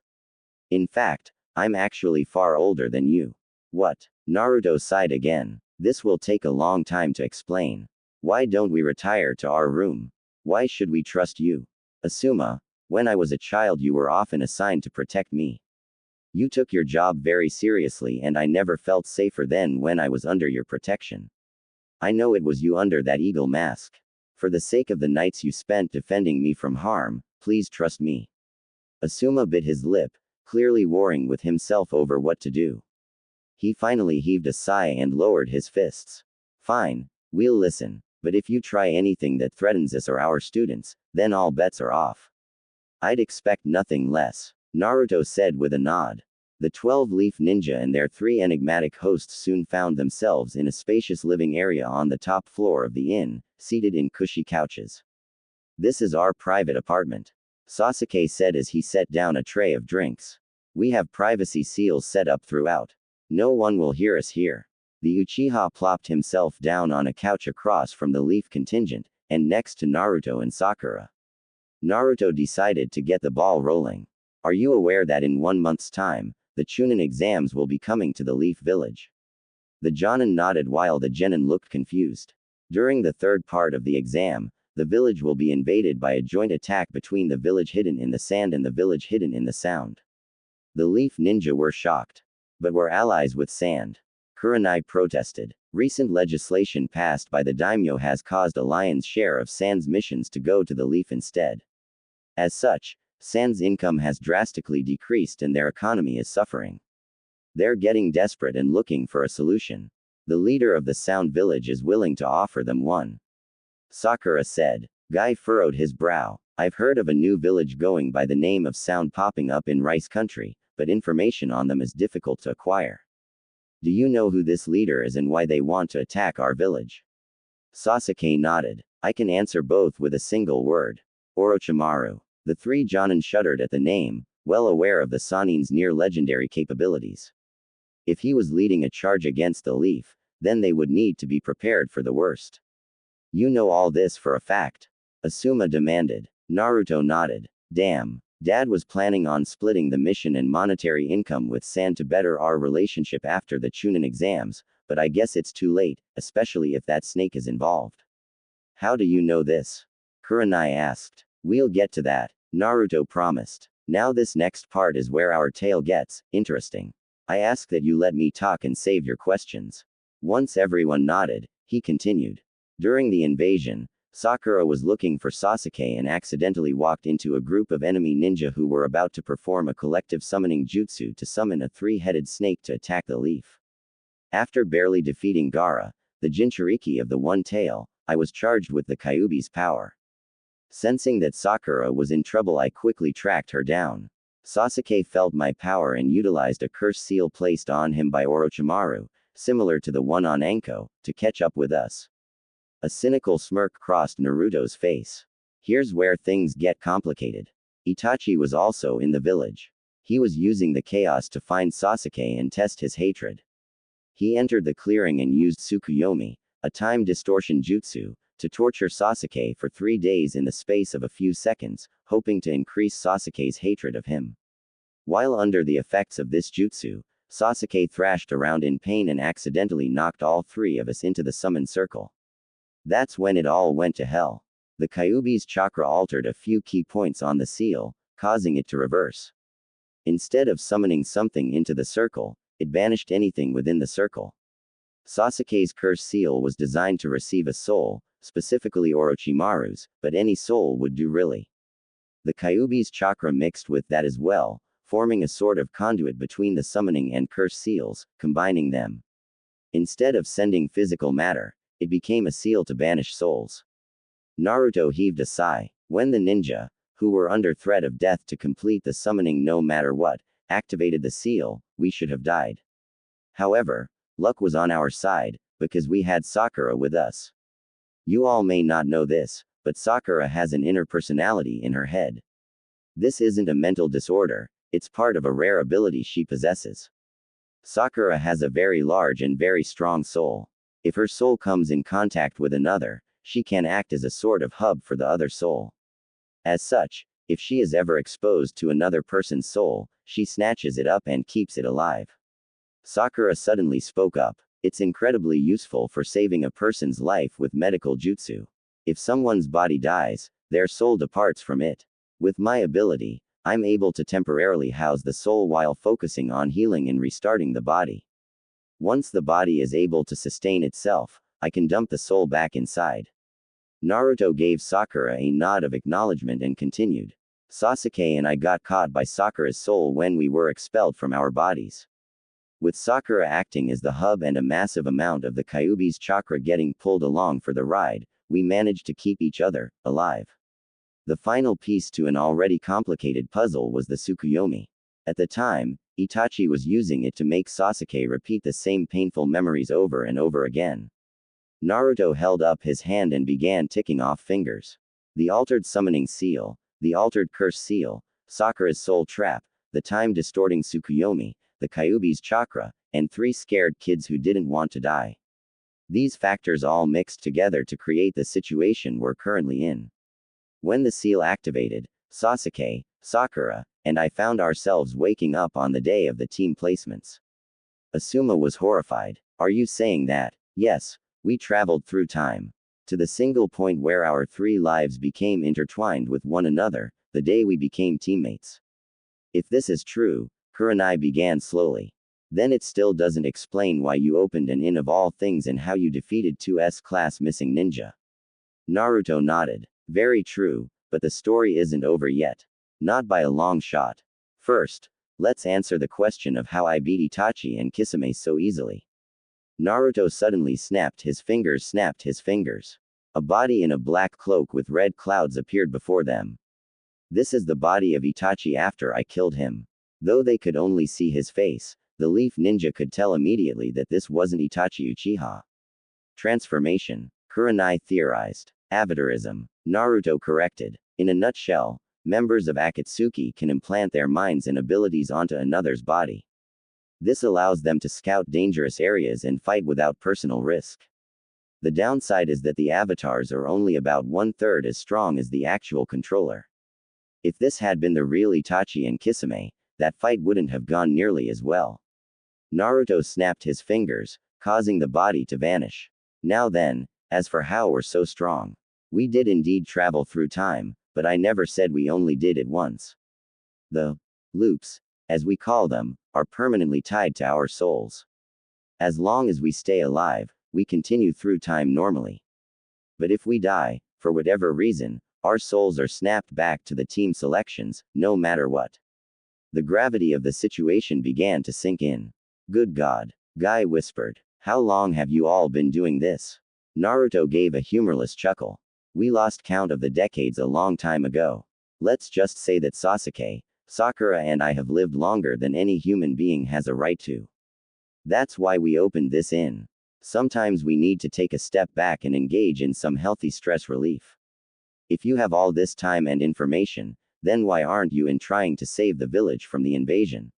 In fact, I'm actually far older than you. What? Naruto sighed again. This will take a long time to explain. Why don't we retire to our room? Why should we trust you? Asuma, when I was a child you were often assigned to protect me. You took your job very seriously and I never felt safer than when I was under your protection. I know it was you under that eagle mask. For the sake of the nights you spent defending me from harm, please trust me. Asuma bit his lip, clearly warring with himself over what to do. He finally heaved a sigh and lowered his fists. Fine, we'll listen, but if you try anything that threatens us or our students, then all bets are off. I'd expect nothing less, Naruto said with a nod. The 12-leaf ninja and their 3 enigmatic hosts soon found themselves in a spacious living area on the top floor of the inn, seated in cushy couches. This is our private apartment, Sasuke said as he set down a tray of drinks. We have privacy seals set up throughout. No one will hear us here. The Uchiha plopped himself down on a couch across from the leaf contingent, and next to Naruto and Sakura. Naruto decided to get the ball rolling. Are you aware that in 1 month's time, the Chunin exams will be coming to the Leaf Village? The Jonin nodded while the Genin looked confused. During the 3rd part of the exam, the village will be invaded by a joint attack between the village hidden in the sand and the village hidden in the sound. The Leaf Ninja were shocked. But we're allies with sand. Kurenai protested. Recent legislation passed by the daimyo has caused a lion's share of sand's missions to go to the Leaf instead. As such, sand's income has drastically decreased and their economy is suffering. They're getting desperate and looking for a solution. The leader of the Sound Village is willing to offer them one. Sakura said. Guy furrowed his brow. I've heard of a new village going by the name of Sound popping up in Rice Country, but information on them is difficult to acquire. Do you know who this leader is and why they want to attack our village? Sasuke nodded. I can answer both with a single word. Orochimaru. The 3 Jonin shuddered at the name, well aware of the Sanin's near-legendary capabilities. If he was leading a charge against the Leaf, then they would need to be prepared for the worst. You know all this for a fact? Asuma demanded. Naruto nodded. Damn. Dad was planning on splitting the mission and monetary income with Sand to better our relationship after the Chunin exams, but I guess it's too late, especially if that snake is involved. How do you know this? Kurenai asked. We'll get to that, Naruto promised. Now this next part is where our tale gets interesting. I ask that you let me talk and save your questions. Once everyone nodded, he continued. During the invasion, Sakura was looking for Sasuke and accidentally walked into a group of enemy ninja who were about to perform a collective summoning jutsu to summon a three-headed snake to attack the leaf. After barely defeating Gaara, the Jinchuriki of the One Tail, I was charged with the Kyuubi's power. Sensing that Sakura was in trouble, I quickly tracked her down. Sasuke felt my power and utilized a curse seal placed on him by Orochimaru, similar to the one on Anko, to catch up with us. A cynical smirk crossed Naruto's face. Here's where things get complicated. Itachi was also in the village. He was using the chaos to find Sasuke and test his hatred. He entered the clearing and used Tsukuyomi, a time distortion jutsu, to torture Sasuke for 3 days in the space of a few seconds, hoping to increase Sasuke's hatred of him. While under the effects of this jutsu, Sasuke thrashed around in pain and accidentally knocked all 3 of us into the summon circle. That's when it all went to hell. The Kyuubi's chakra altered a few key points on the seal, causing it to reverse. Instead of summoning something into the circle, it banished anything within the circle. Sasuke's curse seal was designed to receive a soul, specifically Orochimaru's, but any soul would do really. The Kyuubi's chakra mixed with that as well, forming a sort of conduit between the summoning and curse seals, combining them. Instead of sending physical matter, it became a seal to banish souls. Naruto heaved a sigh. When the ninja, who were under threat of death to complete the summoning no matter what, activated the seal, we should have died. However, luck was on our side, because we had Sakura with us. You all may not know this, but Sakura has an inner personality in her head. This isn't a mental disorder, it's part of a rare ability she possesses. Sakura has a very large and very strong soul. If her soul comes in contact with another, she can act as a sort of hub for the other soul. As such, if she is ever exposed to another person's soul, she snatches it up and keeps it alive. Sakura suddenly spoke up. It's incredibly useful for saving a person's life with medical jutsu. If someone's body dies, their soul departs from it. With my ability, I'm able to temporarily house the soul while focusing on healing and restarting the body. Once the body is able to sustain itself, I can dump the soul back inside. Naruto gave Sakura a nod of acknowledgement and continued. Sasuke and I got caught by Sakura's soul when we were expelled from our bodies. With Sakura acting as the hub and a massive amount of the Kyuubi's chakra getting pulled along for the ride, we managed to keep each other alive. The final piece to an already complicated puzzle was the Tsukuyomi. At the time, Itachi was using it to make Sasuke repeat the same painful memories over and over again. Naruto held up his hand and began ticking off fingers. The altered summoning seal, the altered curse seal, Sakura's soul trap, the time-distorting Tsukuyomi, the Kyuubi's chakra, and 3 scared kids who didn't want to die. These factors all mixed together to create the situation we're currently in. When the seal activated, Sasuke, Sakura, and I found ourselves waking up on the day of the team placements. Asuma was horrified. Are you saying that? Yes, we traveled through time. To the single point where our 3 lives became intertwined with one another, the day we became teammates. If this is true, Kurenai began slowly. Then it still doesn't explain why you opened an inn of all things and how you defeated 2 S-class missing ninja. Naruto nodded. Very true, but the story isn't over yet. Not by a long shot. First, let's answer the question of how I beat Itachi and Kisame so easily. Naruto suddenly snapped his fingers. A body in a black cloak with red clouds appeared before them. This is the body of Itachi after I killed him. Though they could only see his face, the leaf ninja could tell immediately that this wasn't Itachi Uchiha. Transformation, Kurenai theorized. Avatarism, Naruto corrected. In a nutshell, members of Akatsuki can implant their minds and abilities onto another's body. This allows them to scout dangerous areas and fight without personal risk. The downside is that the avatars are only about 1/3 as strong as the actual controller. If this had been the real Itachi and Kisame, that fight wouldn't have gone nearly as well. Naruto snapped his fingers, causing the body to vanish. Now then, as for how we're so strong. We did indeed travel through time, but I never said we only did it once. The loops, as we call them, are permanently tied to our souls. As long as we stay alive, we continue through time normally. But if we die, for whatever reason, our souls are snapped back to the team selections, no matter what. The gravity of the situation began to sink in. Good God, Guy whispered. How long have you all been doing this? Naruto gave a humorless chuckle. We lost count of the decades a long time ago. Let's just say that Sasuke, Sakura and I have lived longer than any human being has a right to. That's why we opened this in. Sometimes we need to take a step back and engage in some healthy stress relief. If you have all this time and information, then why aren't you in trying to save the village from the invasion?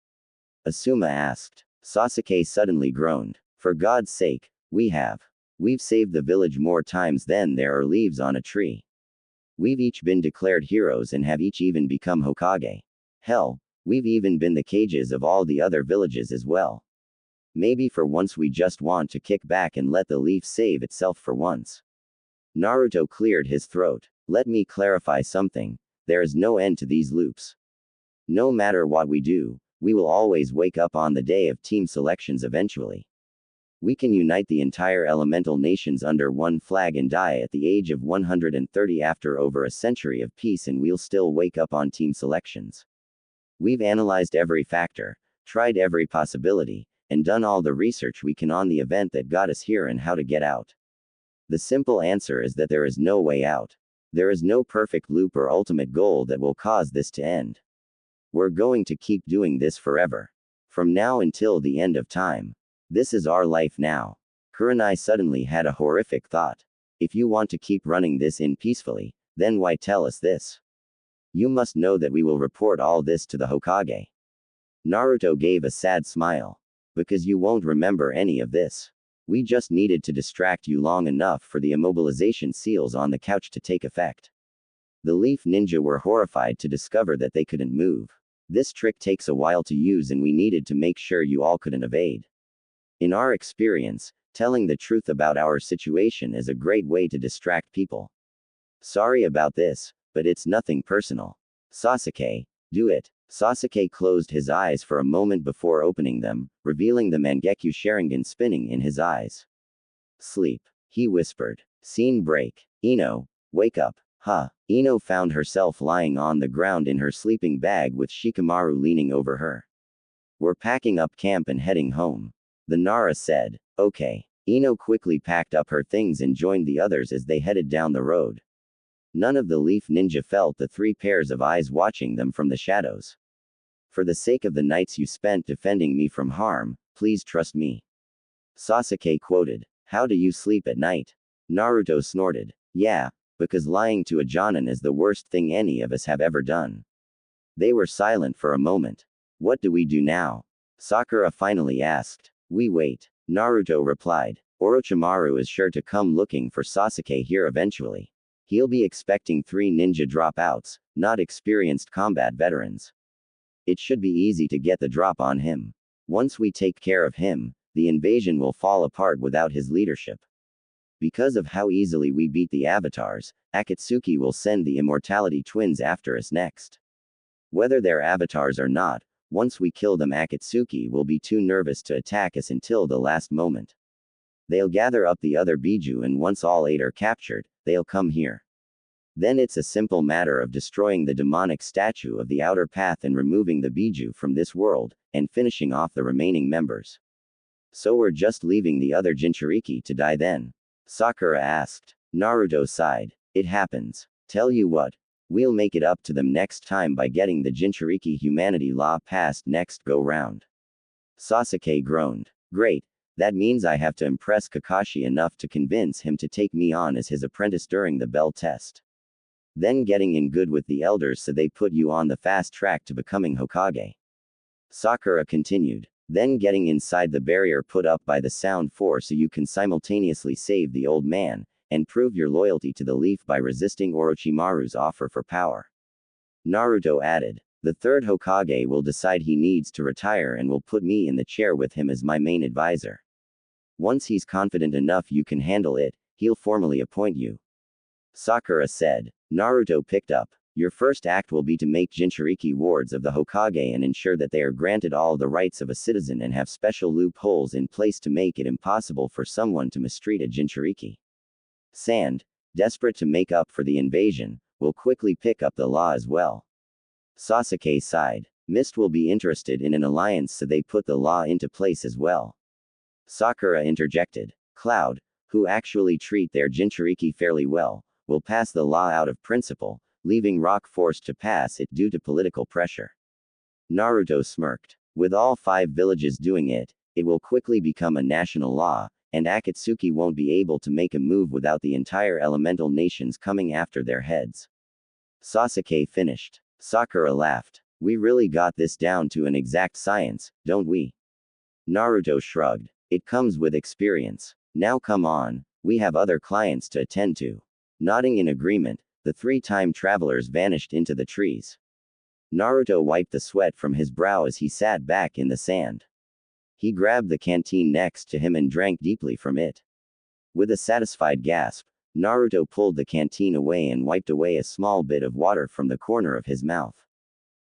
Asuma asked. Sasuke suddenly groaned. For God's sake, we've saved the village more times than there are leaves on a tree. We've each been declared heroes and have each even become Hokage. Hell, we've even been the cages of all the other villages as well. Maybe for once we just want to kick back and let the leaf save itself for once. Naruto cleared his throat. Let me clarify something. There is no end to these loops. No matter what we do, we will always wake up on the day of team selections eventually. We can unite the entire elemental nations under one flag and die at the age of 130 after over a century of peace, and we'll still wake up on team selections. We've analyzed every factor, tried every possibility, and done all the research we can on the event that got us here and how to get out. The simple answer is that there is no way out. There is no perfect loop or ultimate goal that will cause this to end. We're going to keep doing this forever. From now until the end of time. This is our life now. Kurenai suddenly had a horrific thought. If you want to keep running this in peacefully, then why tell us this? You must know that we will report all this to the Hokage. Naruto gave a sad smile. Because you won't remember any of this. We just needed to distract you long enough for the immobilization seals on the couch to take effect. The Leaf Ninja were horrified to discover that they couldn't move. This trick takes a while to use and we needed to make sure you all couldn't evade. In our experience, telling the truth about our situation is a great way to distract people. Sorry about this, but it's nothing personal. Sasuke, do it. Sasuke closed his eyes for a moment before opening them, revealing the Mangekyo Sharingan spinning in his eyes. Sleep, he whispered. Scene break. Ino, wake up. Huh. Ino found herself lying on the ground in her sleeping bag with Shikamaru leaning over her. We're packing up camp and heading home. The Nara said. Okay. Ino quickly packed up her things and joined the others as they headed down the road. None of the Leaf Ninja felt the three pairs of eyes watching them from the shadows. For the sake of the nights you spent defending me from harm, please trust me. Sasuke quoted. How do you sleep at night? Naruto snorted. Yeah, because lying to a Jonin is the worst thing any of us have ever done. They were silent for a moment. What do we do now? Sakura finally asked. We wait. Naruto replied. Orochimaru is sure to come looking for Sasuke here eventually. He'll be expecting 3 ninja dropouts, not experienced combat veterans. It should be easy to get the drop on him. Once we take care of him, the invasion will fall apart without his leadership. Because of how easily we beat the avatars, Akatsuki will send the immortality twins after us next. Whether they're avatars or not, once we kill them, Akatsuki will be too nervous to attack us until the last moment. They'll gather up the other Biju, and once all 8 are captured, they'll come here. Then it's a simple matter of destroying the demonic statue of the outer path and removing the Biju from this world, and finishing off the remaining members. So we're just leaving the other Jinchuriki to die then? Sakura asked. Naruto sighed. It happens. Tell you what. We'll make it up to them next time by getting the Jinchuriki humanity law passed next go round. Sasuke groaned. Great. That means I have to impress Kakashi enough to convince him to take me on as his apprentice during the bell test. Then getting in good with the elders so they put you on the fast track to becoming Hokage. Sakura continued. Then getting inside the barrier put up by the Sound Four so you can simultaneously save the old man, and prove your loyalty to the Leaf by resisting Orochimaru's offer for power. Naruto added. The 3rd Hokage will decide he needs to retire and will put me in the chair with him as my main advisor. Once he's confident enough you can handle it, he'll formally appoint you. Sakura said. Naruto picked up. Your first act will be to make Jinchuriki wards of the Hokage and ensure that they are granted all the rights of a citizen and have special loopholes in place to make it impossible for someone to mistreat a Jinchuriki. Sand, desperate to make up for the invasion, will quickly pick up the law as well. Sasuke sighed. Mist will be interested in an alliance so they put the law into place as well. Sakura interjected. Cloud, who actually treat their Jinchuriki fairly well, will pass the law out of principle, leaving Rock forced to pass it due to political pressure. Naruto smirked. With all 5 villages doing it, it will quickly become a national law, and Akatsuki won't be able to make a move without the entire elemental nations coming after their heads. Sasuke finished. Sakura laughed. We really got this down to an exact science, don't we? Naruto shrugged. It comes with experience. Now come on, we have other clients to attend to. Nodding in agreement, the 3 time travelers vanished into the trees. Naruto wiped the sweat from his brow as he sat back in the sand. He grabbed the canteen next to him and drank deeply from it. With a satisfied gasp, Naruto pulled the canteen away and wiped away a small bit of water from the corner of his mouth.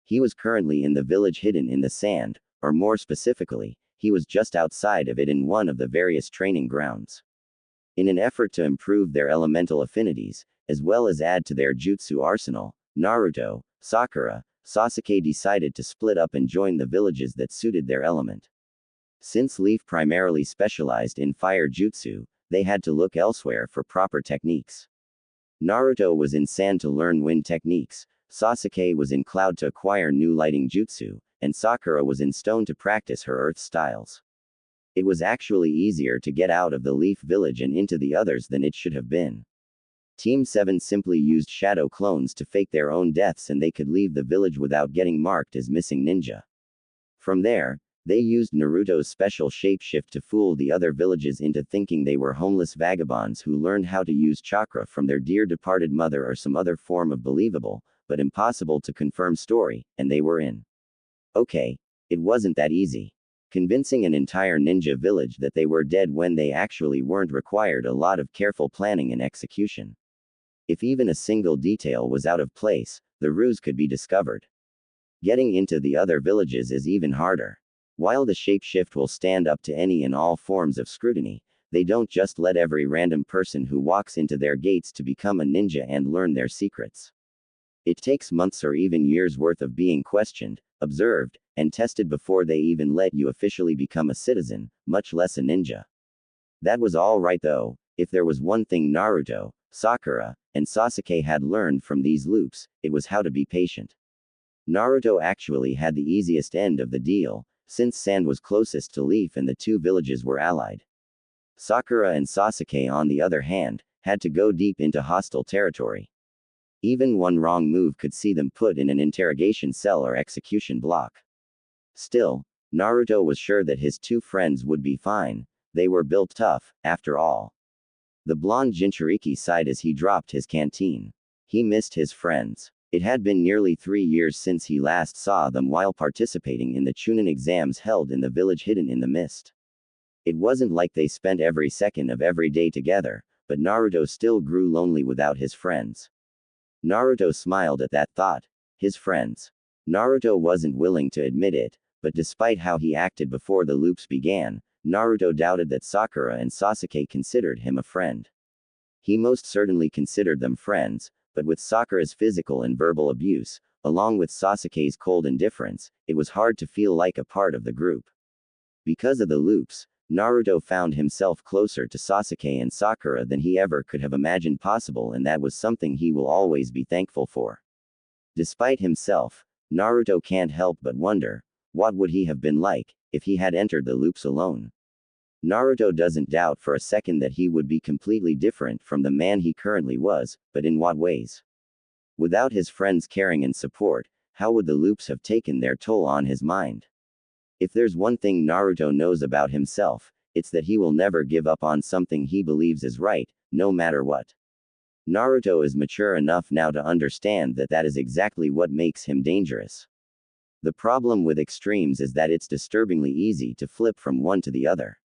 He was currently in the village hidden in the sand, or more specifically, he was just outside of it in one of the various training grounds. In an effort to improve their elemental affinities, as well as add to their jutsu arsenal, Naruto, Sakura, Sasuke decided to split up and join the villages that suited their element. Since Leaf primarily specialized in fire jutsu, they had to look elsewhere for proper techniques. Naruto was in sand to learn wind techniques, Sasuke was in cloud to acquire new lighting jutsu, and Sakura was in stone to practice her earth styles. It was actually easier to get out of the Leaf village and into the others than it should have been. Team 7 simply used shadow clones to fake their own deaths and they could leave the village without getting marked as missing ninja. From there, they used Naruto's special shapeshift to fool the other villages into thinking they were homeless vagabonds who learned how to use chakra from their dear departed mother or some other form of believable, but impossible to confirm story, and they were in. Okay, it wasn't that easy. Convincing an entire ninja village that they were dead when they actually weren't required a lot of careful planning and execution. If even a single detail was out of place, the ruse could be discovered. Getting into the other villages is even harder. While the shapeshift will stand up to any and all forms of scrutiny, they don't just let every random person who walks into their gates to become a ninja and learn their secrets. It takes months or even years worth of being questioned, observed, and tested before they even let you officially become a citizen, much less a ninja. That was all right though. If there was one thing Naruto, Sakura, and Sasuke had learned from these loops, it was how to be patient. Naruto actually had the easiest end of the deal, since Sand was closest to Leaf and the 2 villages were allied. Sakura and Sasuke, on the other hand, had to go deep into hostile territory. Even one wrong move could see them put in an interrogation cell or execution block. Still, Naruto was sure that his 2 friends would be fine. They were built tough, after all. The blonde Jinchuriki sighed as he dropped his canteen. He missed his friends. It had been nearly 3 years since he last saw them while participating in the Chunin exams held in the village hidden in the mist. It wasn't like they spent every second of every day together, but Naruto still grew lonely without his friends. Naruto smiled at that thought. His friends. Naruto wasn't willing to admit it, but despite how he acted before the loops began, Naruto doubted that Sakura and Sasuke considered him a friend. He most certainly considered them friends, but with Sakura's physical and verbal abuse, along with Sasuke's cold indifference, it was hard to feel like a part of the group. Because of the loops, Naruto found himself closer to Sasuke and Sakura than he ever could have imagined possible, and that was something he will always be thankful for. Despite himself, Naruto can't help but wonder, what would he have been like, if he had entered the loops alone? Naruto doesn't doubt for a second that he would be completely different from the man he currently was, but in what ways? Without his friends' caring and support, how would the loops have taken their toll on his mind? If there's one thing Naruto knows about himself, it's that he will never give up on something he believes is right, no matter what. Naruto is mature enough now to understand that that is exactly what makes him dangerous. The problem with extremes is that it's disturbingly easy to flip from one to the other.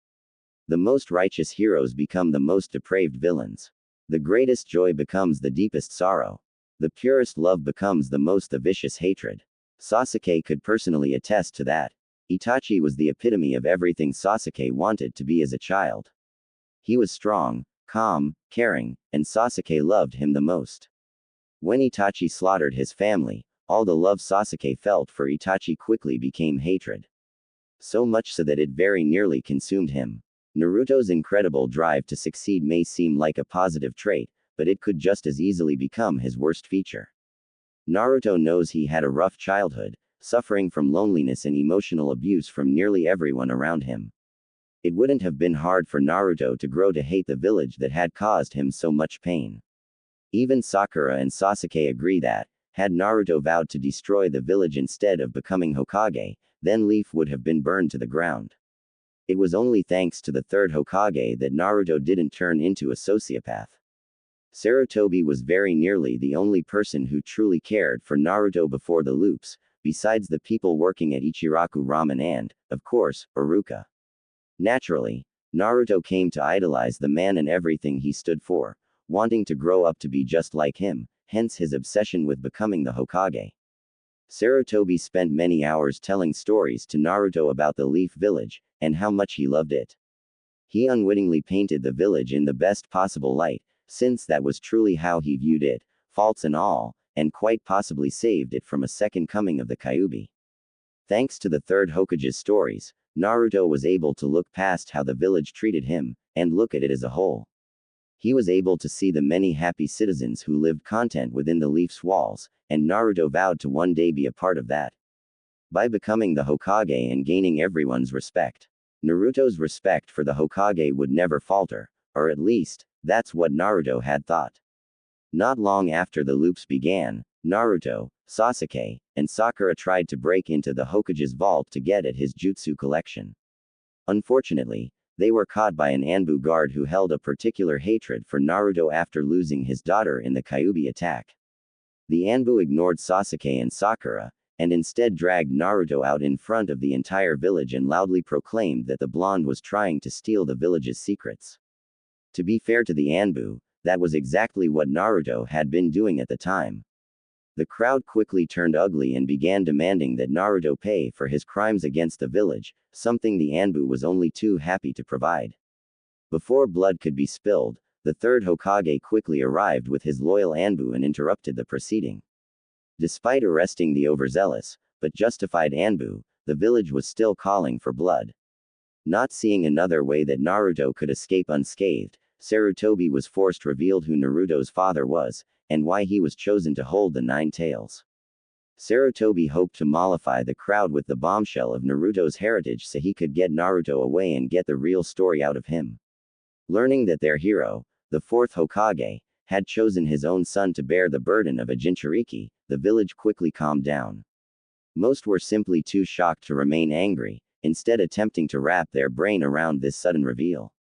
The most righteous heroes become the most depraved villains. The greatest joy becomes the deepest sorrow. The purest love becomes the vicious hatred. Sasuke could personally attest to that. Itachi was the epitome of everything Sasuke wanted to be as a child. He was strong, calm, caring, and Sasuke loved him the most. When Itachi slaughtered his family, all the love Sasuke felt for Itachi quickly became hatred. So much so that it very nearly consumed him. Naruto's incredible drive to succeed may seem like a positive trait, but it could just as easily become his worst feature. Naruto knows he had a rough childhood, suffering from loneliness and emotional abuse from nearly everyone around him. It wouldn't have been hard for Naruto to grow to hate the village that had caused him so much pain. Even Sakura and Sasuke agree that, had Naruto vowed to destroy the village instead of becoming Hokage, then Leaf would have been burned to the ground. It was only thanks to the third Hokage that Naruto didn't turn into a sociopath. Sarutobi was very nearly the only person who truly cared for Naruto before the loops, besides the people working at Ichiraku Ramen and, of course, Iruka. Naturally, Naruto came to idolize the man and everything he stood for, wanting to grow up to be just like him, hence his obsession with becoming the Hokage. Sarutobi spent many hours telling stories to Naruto about the Leaf Village, and how much he loved it. He unwittingly painted the village in the best possible light, since that was truly how he viewed it, faults and all, and quite possibly saved it from a second coming of the Kyuubi. Thanks to the third Hokage's stories, Naruto was able to look past how the village treated him, and look at it as a whole. He was able to see the many happy citizens who lived content within the Leaf's walls, and Naruto vowed to one day be a part of that. By becoming the Hokage and gaining everyone's respect, Naruto's respect for the Hokage would never falter, or at least, that's what Naruto had thought. Not long after the loops began, Naruto, Sasuke, and Sakura tried to break into the Hokage's vault to get at his jutsu collection. Unfortunately, they were caught by an Anbu guard who held a particular hatred for Naruto after losing his daughter in the Kyuubi attack. The Anbu ignored Sasuke and Sakura, and instead dragged Naruto out in front of the entire village and loudly proclaimed that the blonde was trying to steal the village's secrets. To be fair to the Anbu, that was exactly what Naruto had been doing at the time. The crowd quickly turned ugly and began demanding that Naruto pay for his crimes against the village, something the Anbu was only too happy to provide. Before blood could be spilled, the third Hokage quickly arrived with his loyal Anbu and interrupted the proceeding. Despite arresting the overzealous, but justified Anbu, the village was still calling for blood. Not seeing another way that Naruto could escape unscathed, Sarutobi was forced to reveal who Naruto's father was, and why he was chosen to hold the Nine Tails. Sarutobi hoped to mollify the crowd with the bombshell of Naruto's heritage so he could get Naruto away and get the real story out of him. Learning that their hero, the fourth Hokage, had chosen his own son to bear the burden of a Jinchuriki, the village quickly calmed down. Most were simply too shocked to remain angry, instead attempting to wrap their brain around this sudden reveal.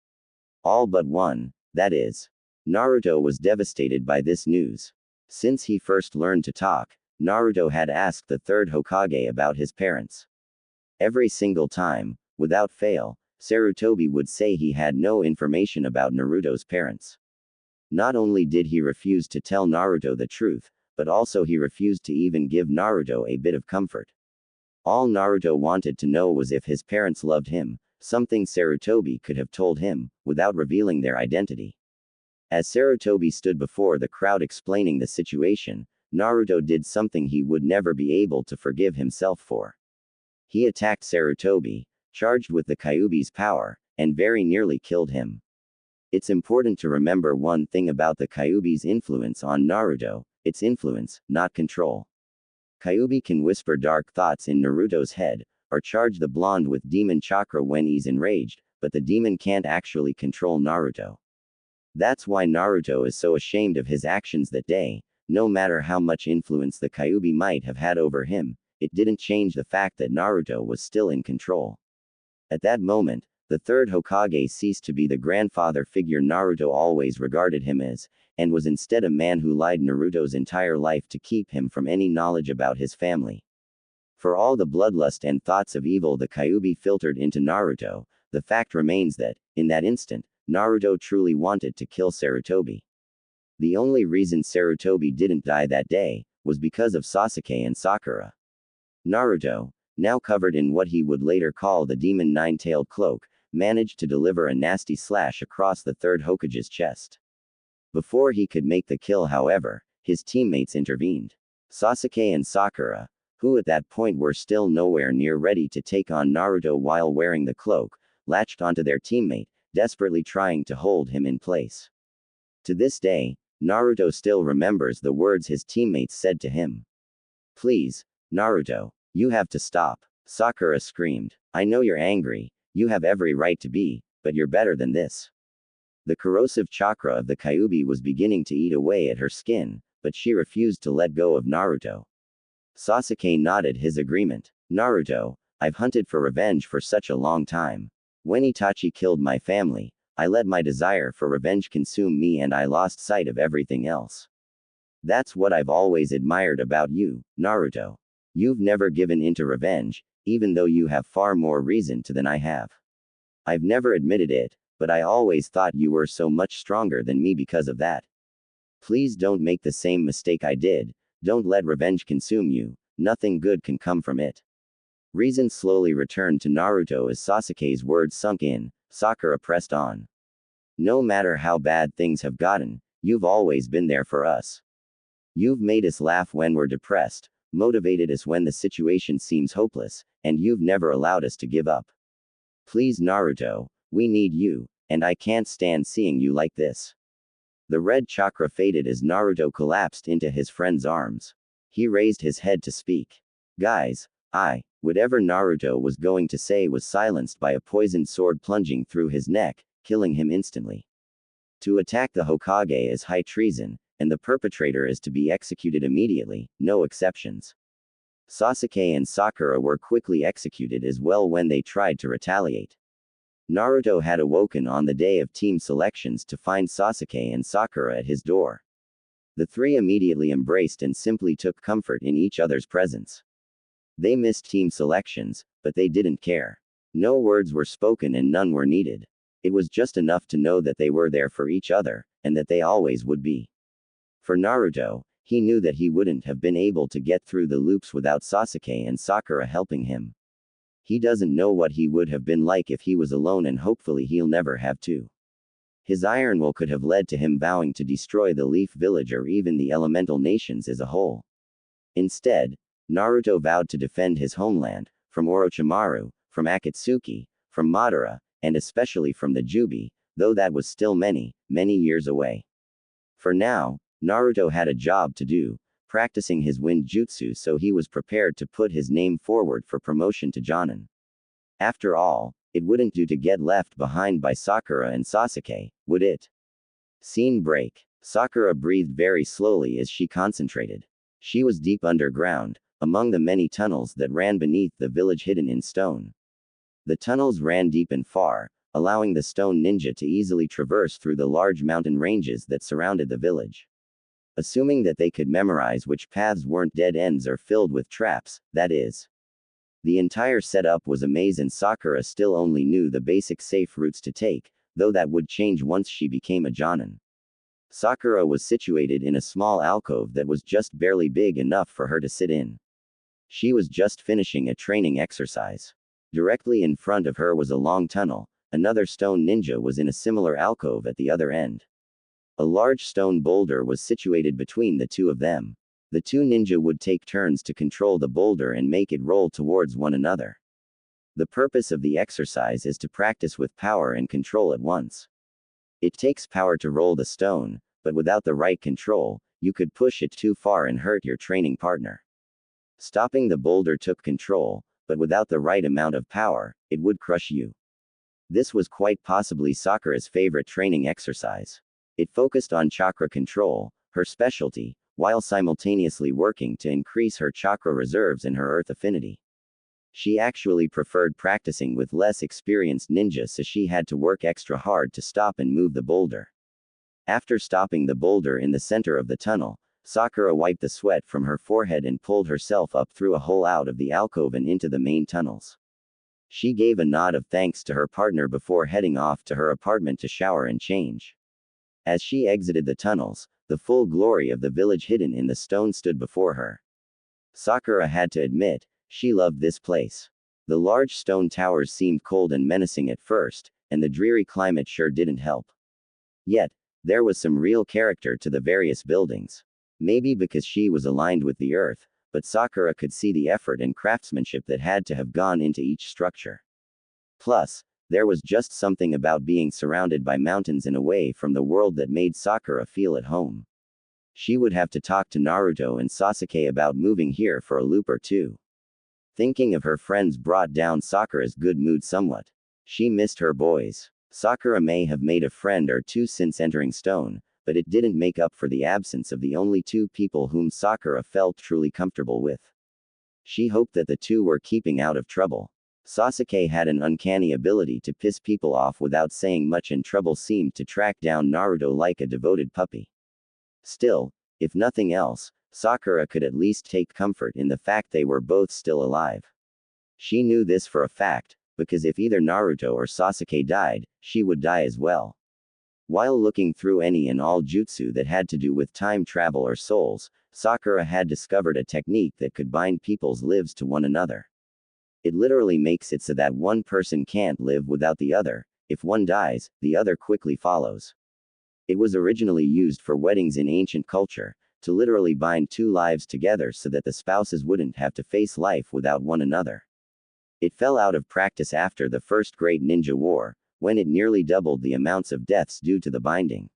All but one, that is. Naruto was devastated by this news. Since he first learned to talk, Naruto had asked the third Hokage about his parents. Every single time, without fail, Sarutobi would say he had no information about Naruto's parents. Not only did he refuse to tell Naruto the truth, but also he refused to even give Naruto a bit of comfort. All Naruto wanted to know was if his parents loved him, something Sarutobi could have told him, without revealing their identity. As Sarutobi stood before the crowd explaining the situation, Naruto did something he would never be able to forgive himself for. He attacked Sarutobi, charged with the Kyuubi's power, and very nearly killed him. It's important to remember one thing about the Kyuubi's influence on Naruto: it's influence, not control. Kyuubi can whisper dark thoughts in Naruto's head, or charge the blonde with demon chakra when he's enraged, but the demon can't actually control Naruto. That's why Naruto is so ashamed of his actions that day. No matter how much influence the Kyuubi might have had over him, it didn't change the fact that Naruto was still in control. At that moment, the third Hokage ceased to be the grandfather figure Naruto always regarded him as, and was instead a man who lied Naruto's entire life to keep him from any knowledge about his family. For all the bloodlust and thoughts of evil the Kyuubi filtered into Naruto, The fact remains that, in that instant, Naruto truly wanted to kill Sarutobi. The only reason Sarutobi didn't die that day was because of Sasuke and Sakura. Naruto, now covered in what he would later call the demon nine-tailed cloak, managed to deliver a nasty slash across the third Hokage's chest. Before he could make the kill, however, his teammates intervened. Sasuke and Sakura, who at that point were still nowhere near ready to take on Naruto while wearing the cloak, latched onto their teammate, desperately trying to hold him in place. To this day, Naruto still remembers the words his teammates said to him. "Please, Naruto, you have to stop," Sakura screamed. "I know you're angry, you have every right to be, but you're better than this." The corrosive chakra of the Kyuubi was beginning to eat away at her skin, but she refused to let go of Naruto. Sasuke nodded his agreement. "Naruto, I've hunted for revenge for such a long time. When Itachi killed my family, I let my desire for revenge consume me and I lost sight of everything else. That's what I've always admired about you, Naruto. You've never given in to revenge, even though you have far more reason to than I have. I've never admitted it, but I always thought you were so much stronger than me because of that. Please don't make the same mistake I did, don't let revenge consume you, nothing good can come from it." Reason slowly returned to Naruto as Sasuke's words sunk in. Sakura pressed on. "No matter how bad things have gotten, you've always been there for us. You've made us laugh when we're depressed, motivated us when the situation seems hopeless, and you've never allowed us to give up. Please Naruto, we need you, and I can't stand seeing you like this." The red chakra faded as Naruto collapsed into his friend's arms. He raised his head to speak. "Guys, whatever Naruto was going to say was silenced by a poisoned sword plunging through his neck, killing him instantly. To attack the Hokage is high treason, and the perpetrator is to be executed immediately, no exceptions. Sasuke and Sakura were quickly executed as well when they tried to retaliate. Naruto had awoken on the day of team selections to find Sasuke and Sakura at his door. The three immediately embraced and simply took comfort in each other's presence. They missed team selections, but they didn't care. No words were spoken and none were needed. It was just enough to know that they were there for each other, and that they always would be. For Naruto, he knew that he wouldn't have been able to get through the loops without Sasuke and Sakura helping him. He doesn't know what he would have been like if he was alone, and hopefully he'll never have to. His iron will could have led to him vowing to destroy the Leaf Village or even the elemental nations as a whole. Instead, Naruto vowed to defend his homeland, from Orochimaru, from Akatsuki, from Madara, and especially from the Jubi, though that was still many, many years away. For now, Naruto had a job to do, practicing his wind jutsu, so he was prepared to put his name forward for promotion to Jonin. After all, it wouldn't do to get left behind by Sakura and Sasuke, would it? Scene break. Sakura breathed very slowly as she concentrated. She was deep underground, among the many tunnels that ran beneath the village hidden in stone. The tunnels ran deep and far, allowing the stone ninja to easily traverse through the large mountain ranges that surrounded the village. Assuming that they could memorize which paths weren't dead ends or filled with traps, that is. The entire setup was a maze, and Sakura still only knew the basic safe routes to take, though that would change once she became a Jonin. Sakura was situated in a small alcove that was just barely big enough for her to sit in. She was just finishing a training exercise. Directly in front of her was a long tunnel. Another stone ninja was in a similar alcove at the other end. A large stone boulder was situated between the two of them. The two ninja would take turns to control the boulder and make it roll towards one another. The purpose of the exercise is to practice with power and control at once. It takes power to roll the stone, but without the right control, you could push it too far and hurt your training partner. Stopping the boulder took control, but without the right amount of power, it would crush you. This was quite possibly Sakura's favorite training exercise. It focused on chakra control, her specialty, while simultaneously working to increase her chakra reserves and her earth affinity. She actually preferred practicing with less experienced ninjas, so she had to work extra hard to stop and move the boulder. After stopping the boulder in the center of the tunnel, Sakura wiped the sweat from her forehead and pulled herself up through a hole out of the alcove and into the main tunnels. She gave a nod of thanks to her partner before heading off to her apartment to shower and change. As she exited the tunnels, the full glory of the village hidden in the stone stood before her. Sakura had to admit, she loved this place. The large stone towers seemed cold and menacing at first, and the dreary climate sure didn't help. Yet, there was some real character to the various buildings. Maybe because she was aligned with the earth, but Sakura could see the effort and craftsmanship that had to have gone into each structure. Plus, there was just something about being surrounded by mountains and away from the world that made Sakura feel at home. She would have to talk to Naruto and Sasuke about moving here for a loop or two. Thinking of her friends brought down Sakura's good mood somewhat. She missed her boys. Sakura may have made a friend or two since entering Stone, but it didn't make up for the absence of the only two people whom Sakura felt truly comfortable with. She hoped that the two were keeping out of trouble. Sasuke had an uncanny ability to piss people off without saying much, and trouble seemed to track down Naruto like a devoted puppy. Still, if nothing else, Sakura could at least take comfort in the fact they were both still alive. She knew this for a fact, because if either Naruto or Sasuke died, she would die as well. While looking through any and all jutsu that had to do with time travel or souls, Sakura had discovered a technique that could bind people's lives to one another. It literally makes it so that one person can't live without the other. If one dies, the other quickly follows. It was originally used for weddings in ancient culture, to literally bind two lives together so that the spouses wouldn't have to face life without one another. It fell out of practice after the First Great Ninja War, when it nearly doubled the amounts of deaths due to the binding.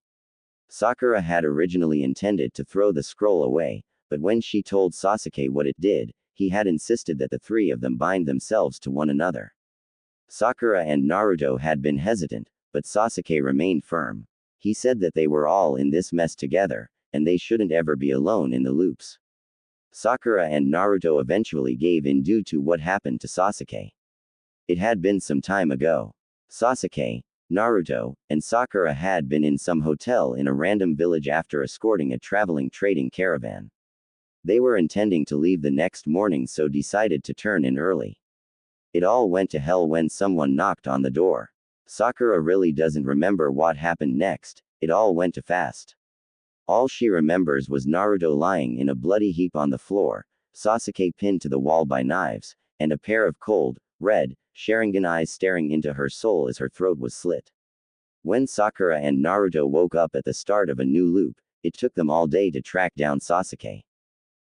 Sakura had originally intended to throw the scroll away, but when she told Sasuke what it did, he had insisted that the three of them bind themselves to one another. Sakura and Naruto had been hesitant, but Sasuke remained firm. He said that they were all in this mess together, and they shouldn't ever be alone in the loops. Sakura and Naruto eventually gave in due to what happened to Sasuke. It had been some time ago. Sasuke, Naruto, and Sakura had been in some hotel in a random village after escorting a traveling trading caravan. They were intending to leave the next morning, so decided to turn in early. It all went to hell when someone knocked on the door. Sakura really doesn't remember what happened next, it all went too fast. All she remembers was Naruto lying in a bloody heap on the floor, Sasuke pinned to the wall by knives, and a pair of cold, red, Sharingan eyes staring into her soul as her throat was slit. When Sakura and Naruto woke up at the start of a new loop, it took them all day to track down Sasuke.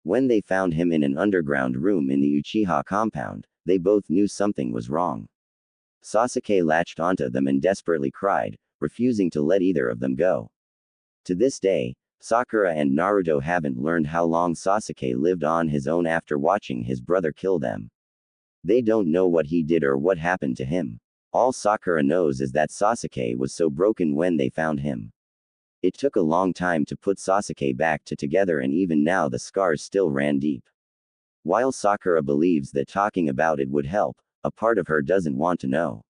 When they found him in an underground room in the Uchiha compound, they both knew something was wrong. Sasuke latched onto them and desperately cried, refusing to let either of them go. To this day, Sakura and Naruto haven't learned how long Sasuke lived on his own after watching his brother kill them. They don't know what he did or what happened to him. All Sakura knows is that Sasuke was so broken when they found him. It took a long time to put Sasuke back together, and even now the scars still ran deep. While Sakura believes that talking about it would help, a part of her doesn't want to know.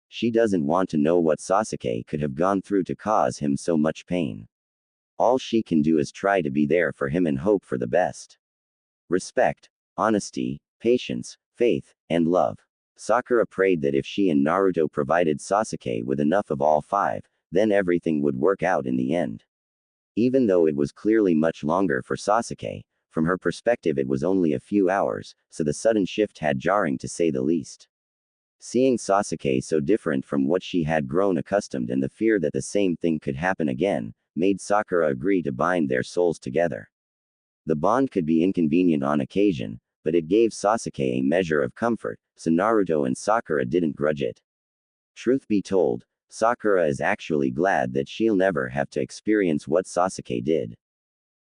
She doesn't want to know what Sasuke could have gone through to cause him so much pain. All she can do is try to be there for him and hope for the best. Respect, honesty, patience, faith, and love. Sakura prayed that if she and Naruto provided Sasuke with enough of all five, then everything would work out in the end. Even though it was clearly much longer for Sasuke, from her perspective it was only a few hours, so the sudden shift had jarring to say the least. Seeing Sasuke so different from what she had grown accustomed, and the fear that the same thing could happen again, made Sakura agree to bind their souls together. The bond could be inconvenient on occasion, but it gave Sasuke a measure of comfort, so Naruto and Sakura didn't grudge it. Truth be told, Sakura is actually glad that she'll never have to experience what Sasuke did.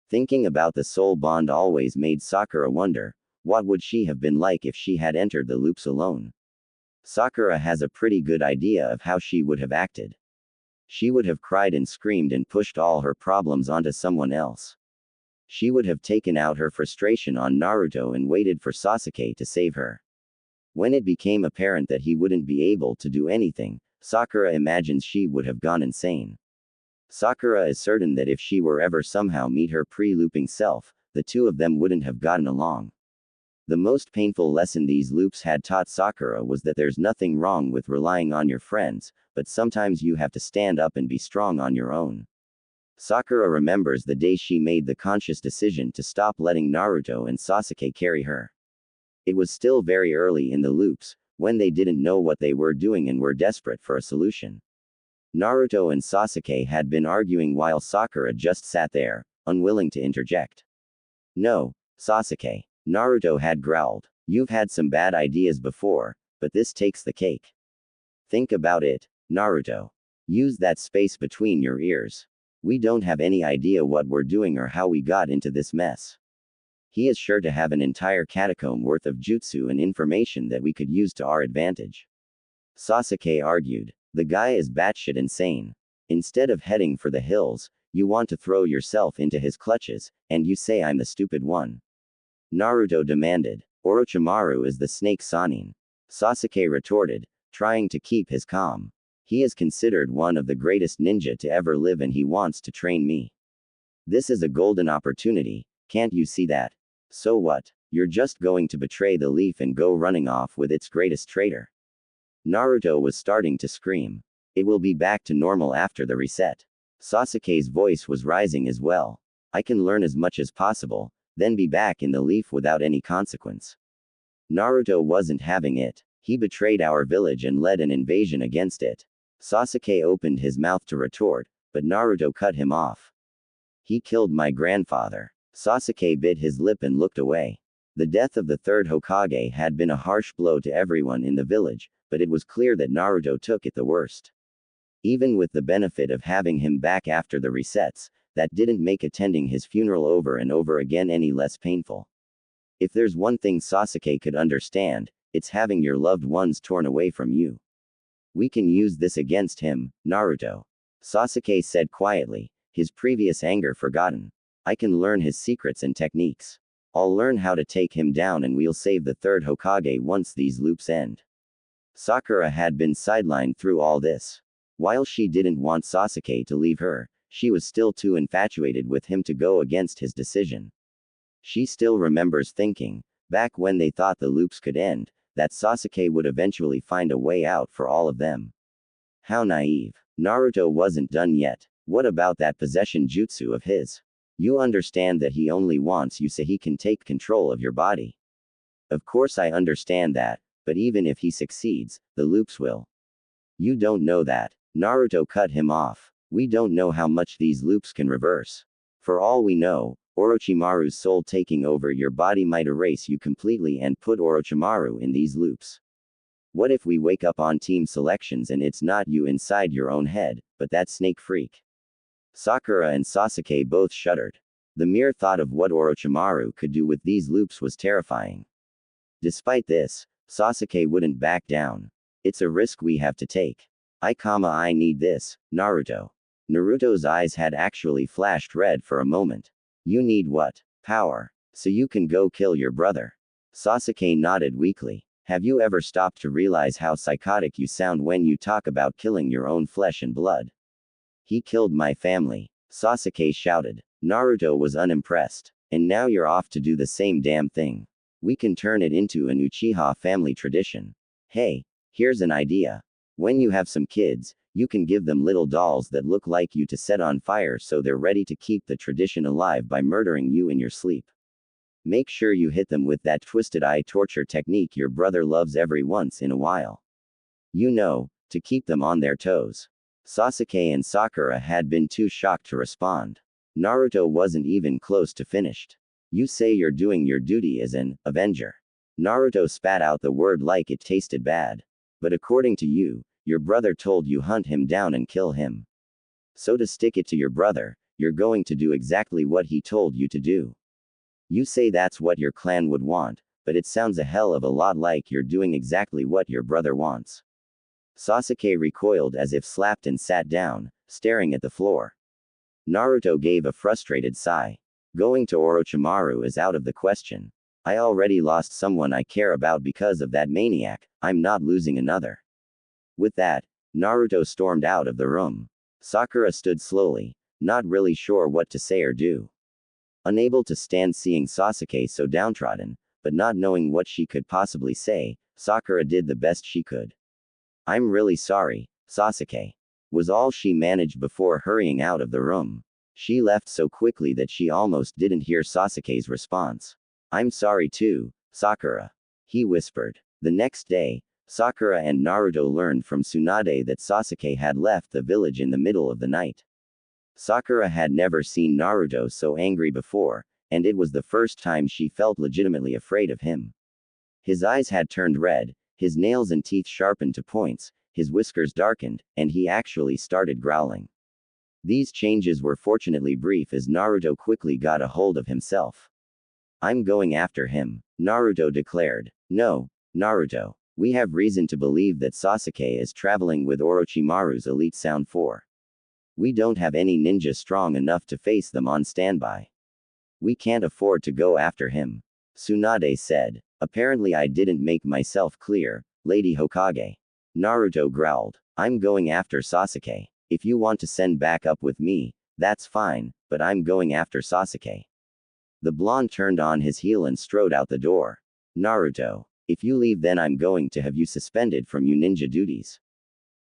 Thinking about the soul bond always made Sakura wonder, what would she have been like if she had entered the loops alone? Sakura has a pretty good idea of how she would have acted. She would have cried and screamed and pushed all her problems onto someone else. She would have taken out her frustration on Naruto and waited for Sasuke to save her. When it became apparent that he wouldn't be able to do anything, Sakura imagines she would have gone insane. Sakura is certain that if she were ever somehow meet her pre-looping self, the two of them wouldn't have gotten along. The most painful lesson these loops had taught Sakura was that there's nothing wrong with relying on your friends, but sometimes you have to stand up and be strong on your own. Sakura remembers the day she made the conscious decision to stop letting Naruto and Sasuke carry her. It was still very early in the loops, when they didn't know what they were doing and were desperate for a solution. Naruto and Sasuke had been arguing while Sakura just sat there, unwilling to interject. "No, Sasuke," Naruto had growled. "You've had some bad ideas before, but this takes the cake. Think about it, Naruto. Use that space between your ears. We don't have any idea what we're doing or how we got into this mess. He is sure to have an entire catacomb worth of jutsu and information that we could use to our advantage." Sasuke argued. "The guy is batshit insane. Instead of heading for the hills, you want to throw yourself into his clutches, and you say I'm the stupid one." Naruto demanded. "Orochimaru is the snake Sanin." Sasuke retorted, trying to keep his calm. "He is considered one of the greatest ninja to ever live and he wants to train me. This is a golden opportunity, can't you see that? So what? You're just going to betray the leaf and go running off with its greatest traitor." Naruto was starting to scream. "It will be back to normal after the reset." Sasuke's voice was rising as well. "I can learn as much as possible, then be back in the leaf without any consequence." Naruto wasn't having it. "He betrayed our village and led an invasion against it." Sasuke opened his mouth to retort, but Naruto cut him off. "He killed my grandfather." Sasuke bit his lip and looked away. The death of the third Hokage had been a harsh blow to everyone in the village, but it was clear that Naruto took it the worst. Even with the benefit of having him back after the resets, that didn't make attending his funeral over and over again any less painful. If there's one thing Sasuke could understand, it's having your loved ones torn away from you. "We can use this against him, Naruto," Sasuke said quietly, his previous anger forgotten. "I can learn his secrets and techniques. I'll learn how to take him down and we'll save the third Hokage once these loops end." Sakura had been sidelined through all this. While she didn't want Sasuke to leave her, she was still too infatuated with him to go against his decision. She still remembers thinking, back when they thought the loops could end, that Sasuke would eventually find a way out for all of them. How naive. Naruto wasn't done yet. What about that possession jutsu of his? You understand that he only wants you so he can take control of your body. Of course I understand that, but even if he succeeds, the loops will. You don't know that. Naruto cut him off. We don't know how much these loops can reverse. For all we know, Orochimaru's soul taking over your body might erase you completely and put Orochimaru in these loops. What if we wake up on team selections and it's not you inside your own head, but that snake freak? Sakura and Sasuke both shuddered. The mere thought of what Orochimaru could do with these loops was terrifying. Despite this, Sasuke wouldn't back down. "It's a risk we have to take. I need this, Naruto." Naruto's eyes had actually flashed red for a moment. "You need what? Power. So you can go kill your brother." Sasuke nodded weakly. "Have you ever stopped to realize how psychotic you sound when you talk about killing your own flesh and blood?" "He killed my family," Sasuke shouted. Naruto was unimpressed. "And now you're off to do the same damn thing. We can turn it into an Uchiha family tradition. Hey, here's an idea. When you have some kids, you can give them little dolls that look like you to set on fire so they're ready to keep the tradition alive by murdering you in your sleep. Make sure you hit them with that twisted eye torture technique your brother loves every once in a while. You know, to keep them on their toes." Sasuke and Sakura had been too shocked to respond. Naruto wasn't even close to finished. "You say you're doing your duty as an Avenger." Naruto spat out the word like it tasted bad. "But according to you, your brother told you hunt him down and kill him. So to stick it to your brother, you're going to do exactly what he told you to do. You say that's what your clan would want, but it sounds a hell of a lot like you're doing exactly what your brother wants." Sasuke recoiled as if slapped and sat down, staring at the floor. Naruto gave a frustrated sigh. "Going to Orochimaru is out of the question. I already lost someone I care about because of that maniac, I'm not losing another." With that, Naruto stormed out of the room. Sakura stood slowly, not really sure what to say or do. Unable to stand seeing Sasuke so downtrodden, but not knowing what she could possibly say, Sakura did the best she could. "I'm really sorry, Sasuke," was all she managed before hurrying out of the room. She left so quickly that she almost didn't hear Sasuke's response. "I'm sorry too, Sakura," he whispered. The next day, Sakura and Naruto learned from Tsunade that Sasuke had left the village in the middle of the night. Sakura had never seen Naruto so angry before, and it was the first time she felt legitimately afraid of him. His eyes had turned red, his nails and teeth sharpened to points, his whiskers darkened, and he actually started growling. These changes were fortunately brief as Naruto quickly got a hold of himself. "I'm going after him," Naruto declared. "No, Naruto. We have reason to believe that Sasuke is traveling with Orochimaru's Elite Sound 4. We don't have any ninja strong enough to face them on standby. We can't afford to go after him," Tsunade said. "Apparently I didn't make myself clear, Lady Hokage." Naruto growled. "I'm going after Sasuke. If you want to send back up with me, that's fine, but I'm going after Sasuke." The blonde turned on his heel and strode out the door. "Naruto, if you leave then I'm going to have you suspended from your ninja duties,"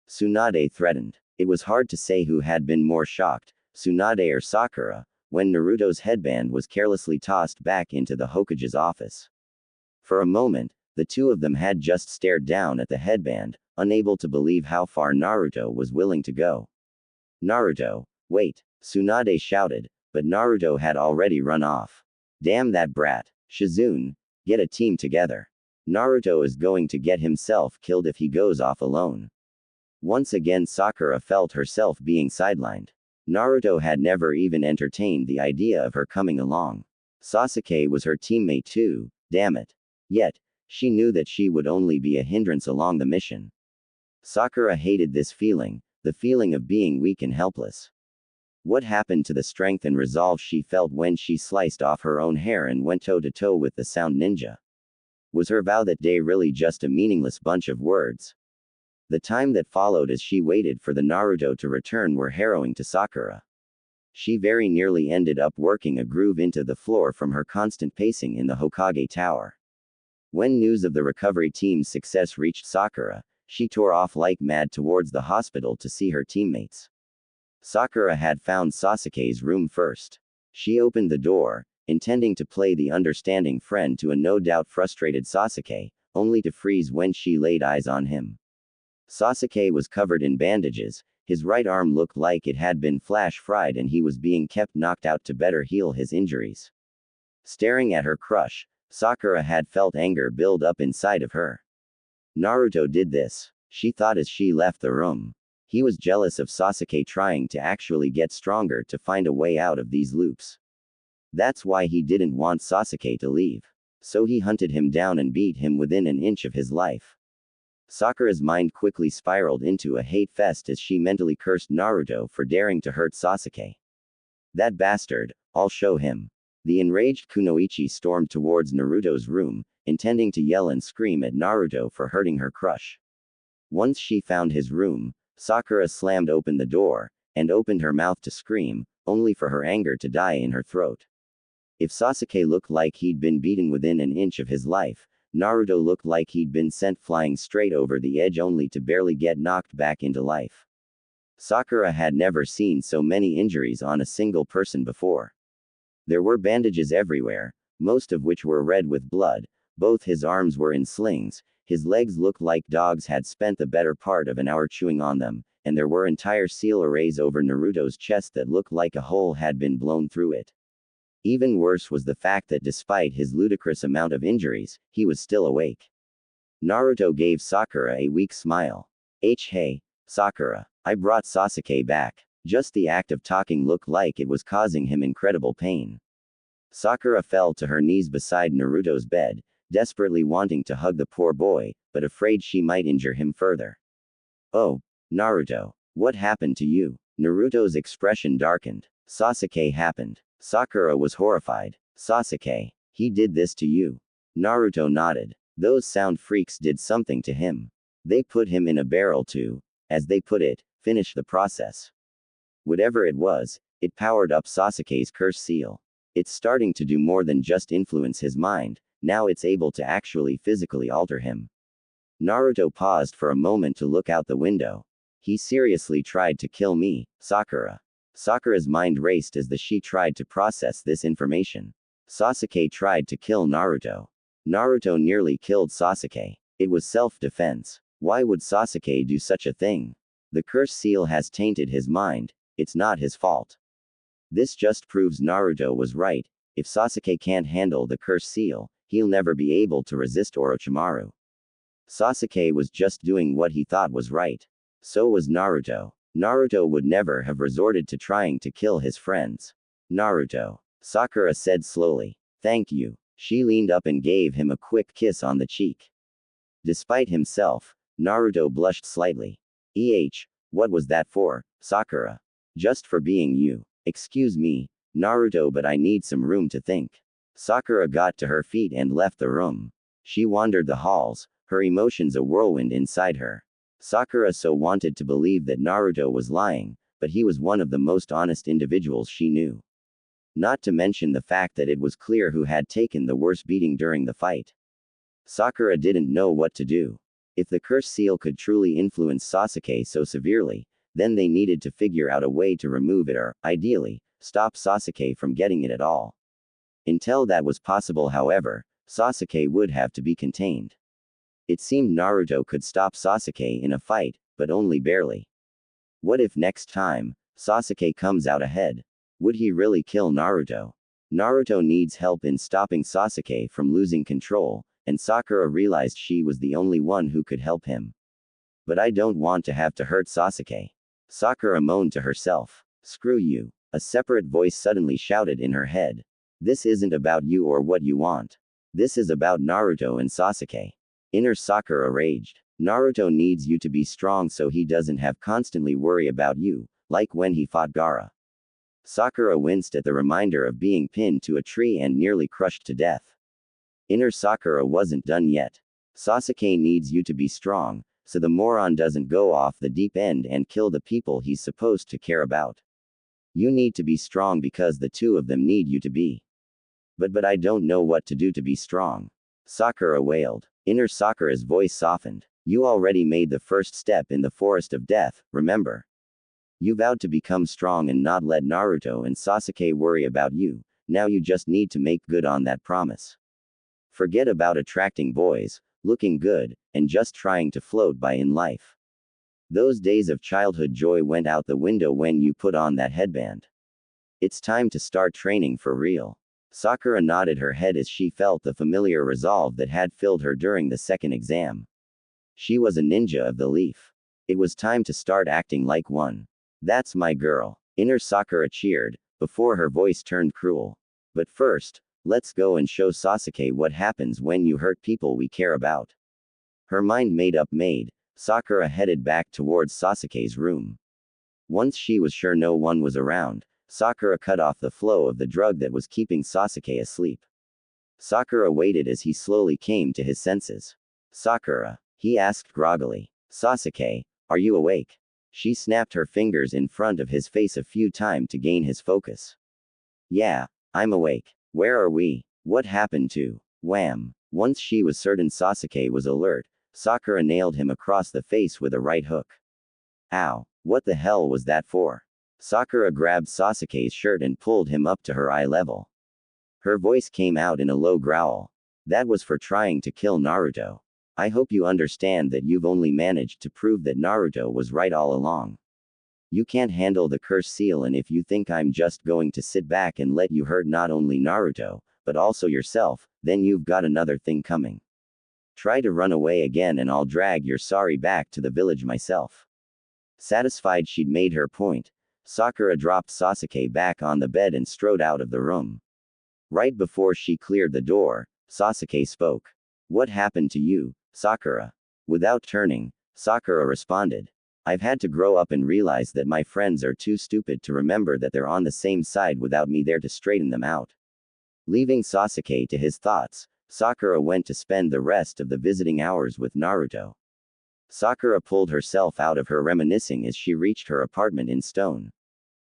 Tsunade threatened. It was hard to say who had been more shocked, Tsunade or Sakura, when Naruto's headband was carelessly tossed back into the Hokage's office. For a moment, the two of them had just stared down at the headband, unable to believe how far Naruto was willing to go. "Naruto, wait," Tsunade shouted, but Naruto had already run off. "Damn that brat, Shizune, get a team together. Naruto is going to get himself killed if he goes off alone." Once again Sakura felt herself being sidelined. Naruto had never even entertained the idea of her coming along. Sasuke was her teammate too, damn it. Yet, she knew that she would only be a hindrance along the mission. Sakura hated this feeling, the feeling of being weak and helpless. What happened to the strength and resolve she felt when she sliced off her own hair and went toe-to-toe with the Sound Ninja? Was her vow that day really just a meaningless bunch of words? The time that followed as she waited for the Naruto to return were harrowing to Sakura. She very nearly ended up working a groove into the floor from her constant pacing in the Hokage Tower. When news of the recovery team's success reached Sakura, she tore off like mad towards the hospital to see her teammates. Sakura had found Sasuke's room first. She opened the door, intending to play the understanding friend to a no-doubt frustrated Sasuke, only to freeze when she laid eyes on him. Sasuke was covered in bandages, his right arm looked like it had been flash-fried and he was being kept knocked out to better heal his injuries. Staring at her crush, Sakura had felt anger build up inside of her. Naruto did this, she thought as she left the room. He was jealous of Sasuke trying to actually get stronger to find a way out of these loops. That's why he didn't want Sasuke to leave. So he hunted him down and beat him within an inch of his life. Sakura's mind quickly spiraled into a hate fest as she mentally cursed Naruto for daring to hurt Sasuke. "That bastard, I'll show him." The enraged Kunoichi stormed towards Naruto's room, intending to yell and scream at Naruto for hurting her crush. Once she found his room, Sakura slammed open the door, and opened her mouth to scream, only for her anger to die in her throat. If Sasuke looked like he'd been beaten within an inch of his life, Naruto looked like he'd been sent flying straight over the edge only to barely get knocked back into life. Sakura had never seen so many injuries on a single person before. There were bandages everywhere, most of which were red with blood, both his arms were in slings, his legs looked like dogs had spent the better part of an hour chewing on them, and there were entire seal arrays over Naruto's chest that looked like a hole had been blown through it. Even worse was the fact that despite his ludicrous amount of injuries, he was still awake. Naruto gave Sakura a weak smile. Hey, Sakura, I brought Sasuke back." Just the act of talking looked like it was causing him incredible pain. Sakura fell to her knees beside Naruto's bed, desperately wanting to hug the poor boy, but afraid she might injure him further. "Oh, Naruto, what happened to you?" Naruto's expression darkened. "Sasuke happened." Sakura was horrified. "Sasuke, he did this to you?" Naruto nodded. "Those sound freaks did something to him. They put him in a barrel to, as they put it, finish the process. Whatever it was, it powered up Sasuke's curse seal. It's starting to do more than just influence his mind, Now it's able to actually physically alter him. Naruto paused for a moment to look out the window. He seriously tried to kill me, Sakura. Sakura's mind raced as she tried to process this information. Sasuke tried to kill Naruto. Naruto nearly killed Sasuke. It was self-defense. Why would Sasuke do such a thing? The curse seal has tainted his mind. It's not his fault. This just proves Naruto was right. If Sasuke can't handle the curse seal, he'll never be able to resist Orochimaru. Sasuke was just doing what he thought was right. So was Naruto. Naruto would never have resorted to trying to kill his friends. Naruto, Sakura said slowly. Thank you. She leaned up and gave him a quick kiss on the cheek. Despite himself, Naruto blushed slightly. What was that for, Sakura? Just for being you. Excuse me, Naruto, but I need some room to think. Sakura got to her feet and left the room. She wandered the halls, her emotions a whirlwind inside her. Sakura so wanted to believe that Naruto was lying, but he was one of the most honest individuals she knew. Not to mention the fact that it was clear who had taken the worst beating during the fight. Sakura didn't know what to do. If the curse seal could truly influence Sasuke so severely, then they needed to figure out a way to remove it or, ideally, stop Sasuke from getting it at all. Until that was possible, however, Sasuke would have to be contained. It seemed Naruto could stop Sasuke in a fight, but only barely. What if next time, Sasuke comes out ahead? Would he really kill Naruto? Naruto needs help in stopping Sasuke from losing control, and Sakura realized she was the only one who could help him. But I don't want to have to hurt Sasuke. Sakura moaned to herself. Screw you. A separate voice suddenly shouted in her head. This isn't about you or what you want. This is about Naruto and Sasuke. Inner Sakura raged. Naruto needs you to be strong so he doesn't have constantly worry about you, like when he fought Gaara. Sakura winced at the reminder of being pinned to a tree and nearly crushed to death. Inner Sakura wasn't done yet. Sasuke needs you to be strong, so the moron doesn't go off the deep end and kill the people he's supposed to care about. You need to be strong because the two of them need you to be. But I don't know what to do to be strong. Sakura wailed. Inner Sakura's voice softened. You already made the first step in the forest of death, remember? You vowed to become strong and not let Naruto and Sasuke worry about you. Now you just need to make good on that promise. Forget about attracting boys, looking good, and just trying to float by in life. Those days of childhood joy went out the window when you put on that headband. It's time to start training for real. Sakura nodded her head as she felt the familiar resolve that had filled her during the second exam. She was a ninja of the leaf. It was time to start acting like one. That's my girl. Inner Sakura cheered, before her voice turned cruel. But first, let's go and show Sasuke what happens when you hurt people we care about. Her mind made up, Sakura headed back towards Sasuke's room. Once she was sure no one was around, Sakura cut off the flow of the drug that was keeping Sasuke asleep. Sakura waited as he slowly came to his senses. Sakura, he asked groggily. Sasuke, are you awake? She snapped her fingers in front of his face a few times to gain his focus. Yeah, I'm awake. Where are we? What happened to? Wham! Once she was certain Sasuke was alert, Sakura nailed him across the face with a right hook. Ow, what the hell was that for? Sakura grabbed Sasuke's shirt and pulled him up to her eye level. Her voice came out in a low growl. That was for trying to kill Naruto. I hope you understand that you've only managed to prove that Naruto was right all along. You can't handle the curse seal, and if you think I'm just going to sit back and let you hurt not only Naruto, but also yourself, then you've got another thing coming. Try to run away again and I'll drag your sorry back to the village myself. Satisfied she'd made her point, Sakura dropped Sasuke back on the bed and strode out of the room. Right before she cleared the door, Sasuke spoke. What happened to you, Sakura? Without turning, Sakura responded. I've had to grow up and realize that my friends are too stupid to remember that they're on the same side without me there to straighten them out. Leaving Sasuke to his thoughts, Sakura went to spend the rest of the visiting hours with Naruto. Sakura pulled herself out of her reminiscing as she reached her apartment in stone.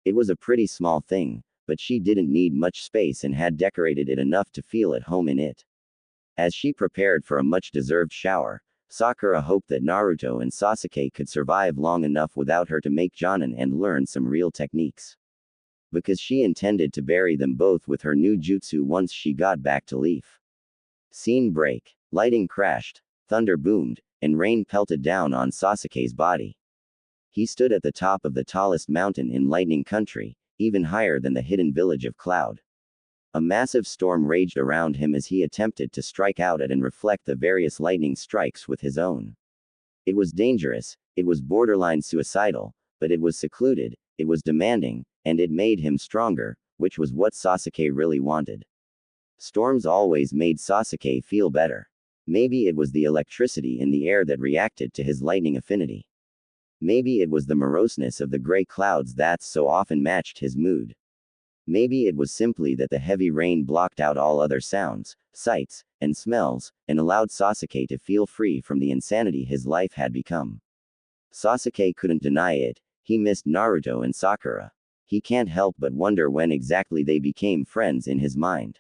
It was a pretty small thing, but she didn't need much space and had decorated it enough to feel at home in it. As she prepared for a much-deserved shower, Sakura hoped that Naruto and Sasuke could survive long enough without her to make Jonin and learn some real techniques. Because she intended to bury them both with her new jutsu once she got back to Leaf. Scene break. Lighting crashed, thunder boomed, and rain pelted down on Sasuke's body. He stood at the top of the tallest mountain in Lightning Country, even higher than the hidden village of Cloud. A massive storm raged around him as he attempted to strike out at and reflect the various lightning strikes with his own. It was dangerous, it was borderline suicidal, but it was secluded, it was demanding, and it made him stronger, which was what Sasuke really wanted. Storms always made Sasuke feel better. Maybe it was the electricity in the air that reacted to his lightning affinity. Maybe it was the moroseness of the gray clouds that so often matched his mood. Maybe it was simply that the heavy rain blocked out all other sounds, sights, and smells, and allowed Sasuke to feel free from the insanity his life had become. Sasuke couldn't deny it, he missed Naruto and Sakura. He can't help but wonder when exactly they became friends in his mind.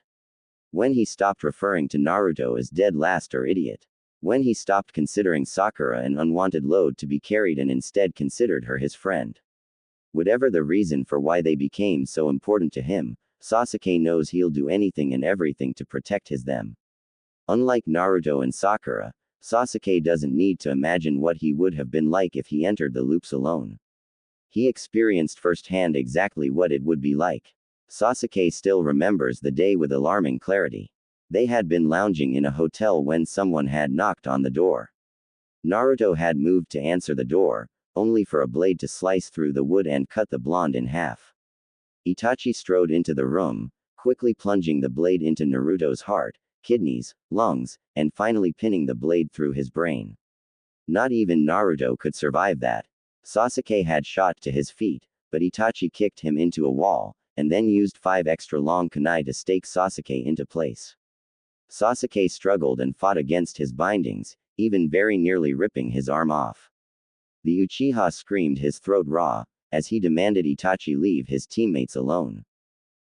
When he stopped referring to Naruto as dead last or idiot. When he stopped considering Sakura an unwanted load to be carried and instead considered her his friend. Whatever the reason for why they became so important to him, Sasuke knows he'll do anything and everything to protect his them. Unlike Naruto and Sakura, Sasuke doesn't need to imagine what he would have been like if he entered the loops alone. He experienced firsthand exactly what it would be like. Sasuke still remembers the day with alarming clarity. They had been lounging in a hotel when someone had knocked on the door. Naruto had moved to answer the door, only for a blade to slice through the wood and cut the blonde in half. Itachi strode into the room, quickly plunging the blade into Naruto's heart, kidneys, lungs, and finally pinning the blade through his brain. Not even Naruto could survive that. Sasuke had shot to his feet, but Itachi kicked him into a wall, and then used 5 extra long kunai to stake Sasuke into place. Sasuke struggled and fought against his bindings, even very nearly ripping his arm off. The Uchiha screamed his throat raw, as he demanded Itachi leave his teammates alone.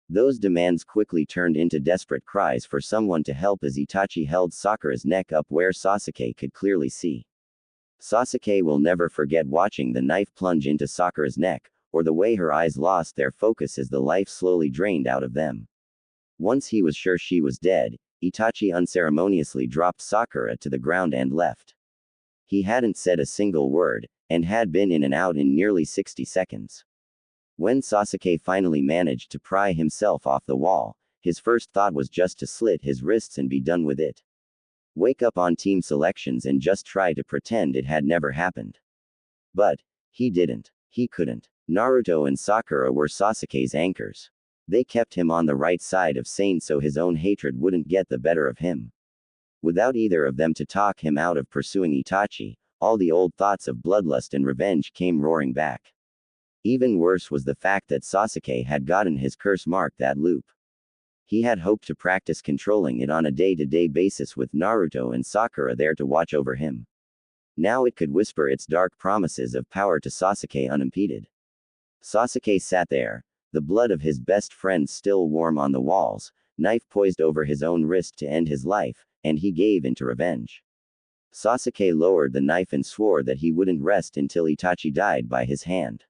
Those demands quickly turned into desperate cries for someone to help as Itachi held Sakura's neck up where Sasuke could clearly see. Sasuke will never forget watching the knife plunge into Sakura's neck, or the way her eyes lost their focus as the life slowly drained out of them. Once he was sure she was dead, Itachi unceremoniously dropped Sakura to the ground and left. He hadn't said a single word, and had been in and out in nearly 60 seconds. When Sasuke finally managed to pry himself off the wall, his first thought was just to slit his wrists and be done with it. Wake up on team selections and just try to pretend it had never happened. But he didn't. He couldn't. Naruto and Sakura were Sasuke's anchors. They kept him on the right side of sane so his own hatred wouldn't get the better of him. Without either of them to talk him out of pursuing Itachi, all the old thoughts of bloodlust and revenge came roaring back. Even worse was the fact that Sasuke had gotten his curse mark that loop. He had hoped to practice controlling it on a day-to-day basis with Naruto and Sakura there to watch over him. Now it could whisper its dark promises of power to Sasuke unimpeded. Sasuke sat there, the blood of his best friend still warm on the walls, knife poised over his own wrist to end his life, and he gave in to revenge. Sasuke lowered the knife and swore that he wouldn't rest until Itachi died by his hand.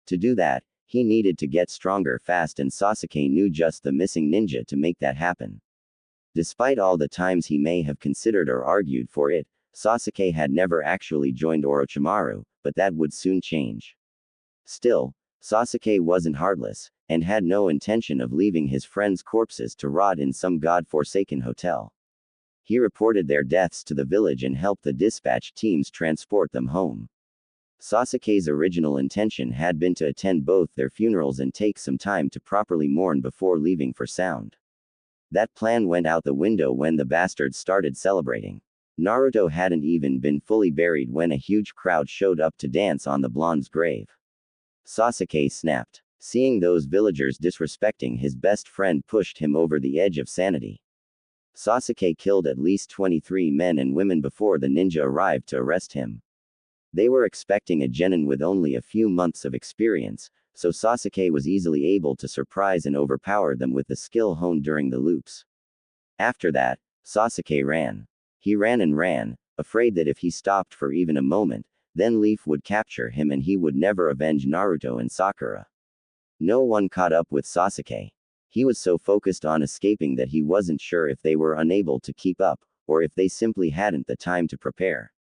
To do that, he needed to get stronger fast, and Sasuke knew just the missing ninja to make that happen. Despite all the times he may have considered or argued for it, Sasuke had never actually joined Orochimaru, but that would soon change. Still, Sasuke wasn't heartless, and had no intention of leaving his friends' corpses to rot in some god-forsaken hotel. He reported their deaths to the village and helped the dispatch teams transport them home. Sasuke's original intention had been to attend both their funerals and take some time to properly mourn before leaving for Sound. That plan went out the window when the bastards started celebrating. Naruto hadn't even been fully buried when a huge crowd showed up to dance on the blonde's grave. Sasuke snapped. Seeing those villagers disrespecting his best friend pushed him over the edge of sanity. Sasuke killed at least 23 men and women before the ninja arrived to arrest him. They were expecting a genin with only a few months of experience, so Sasuke was easily able to surprise and overpower them with the skill honed during the loops. After that, Sasuke ran. He ran and ran, afraid that if he stopped for even a moment, then Leaf would capture him and he would never avenge Naruto and Sakura. No one caught up with Sasuke. He was so focused on escaping that he wasn't sure if they were unable to keep up, or if they simply hadn't the time to prepare.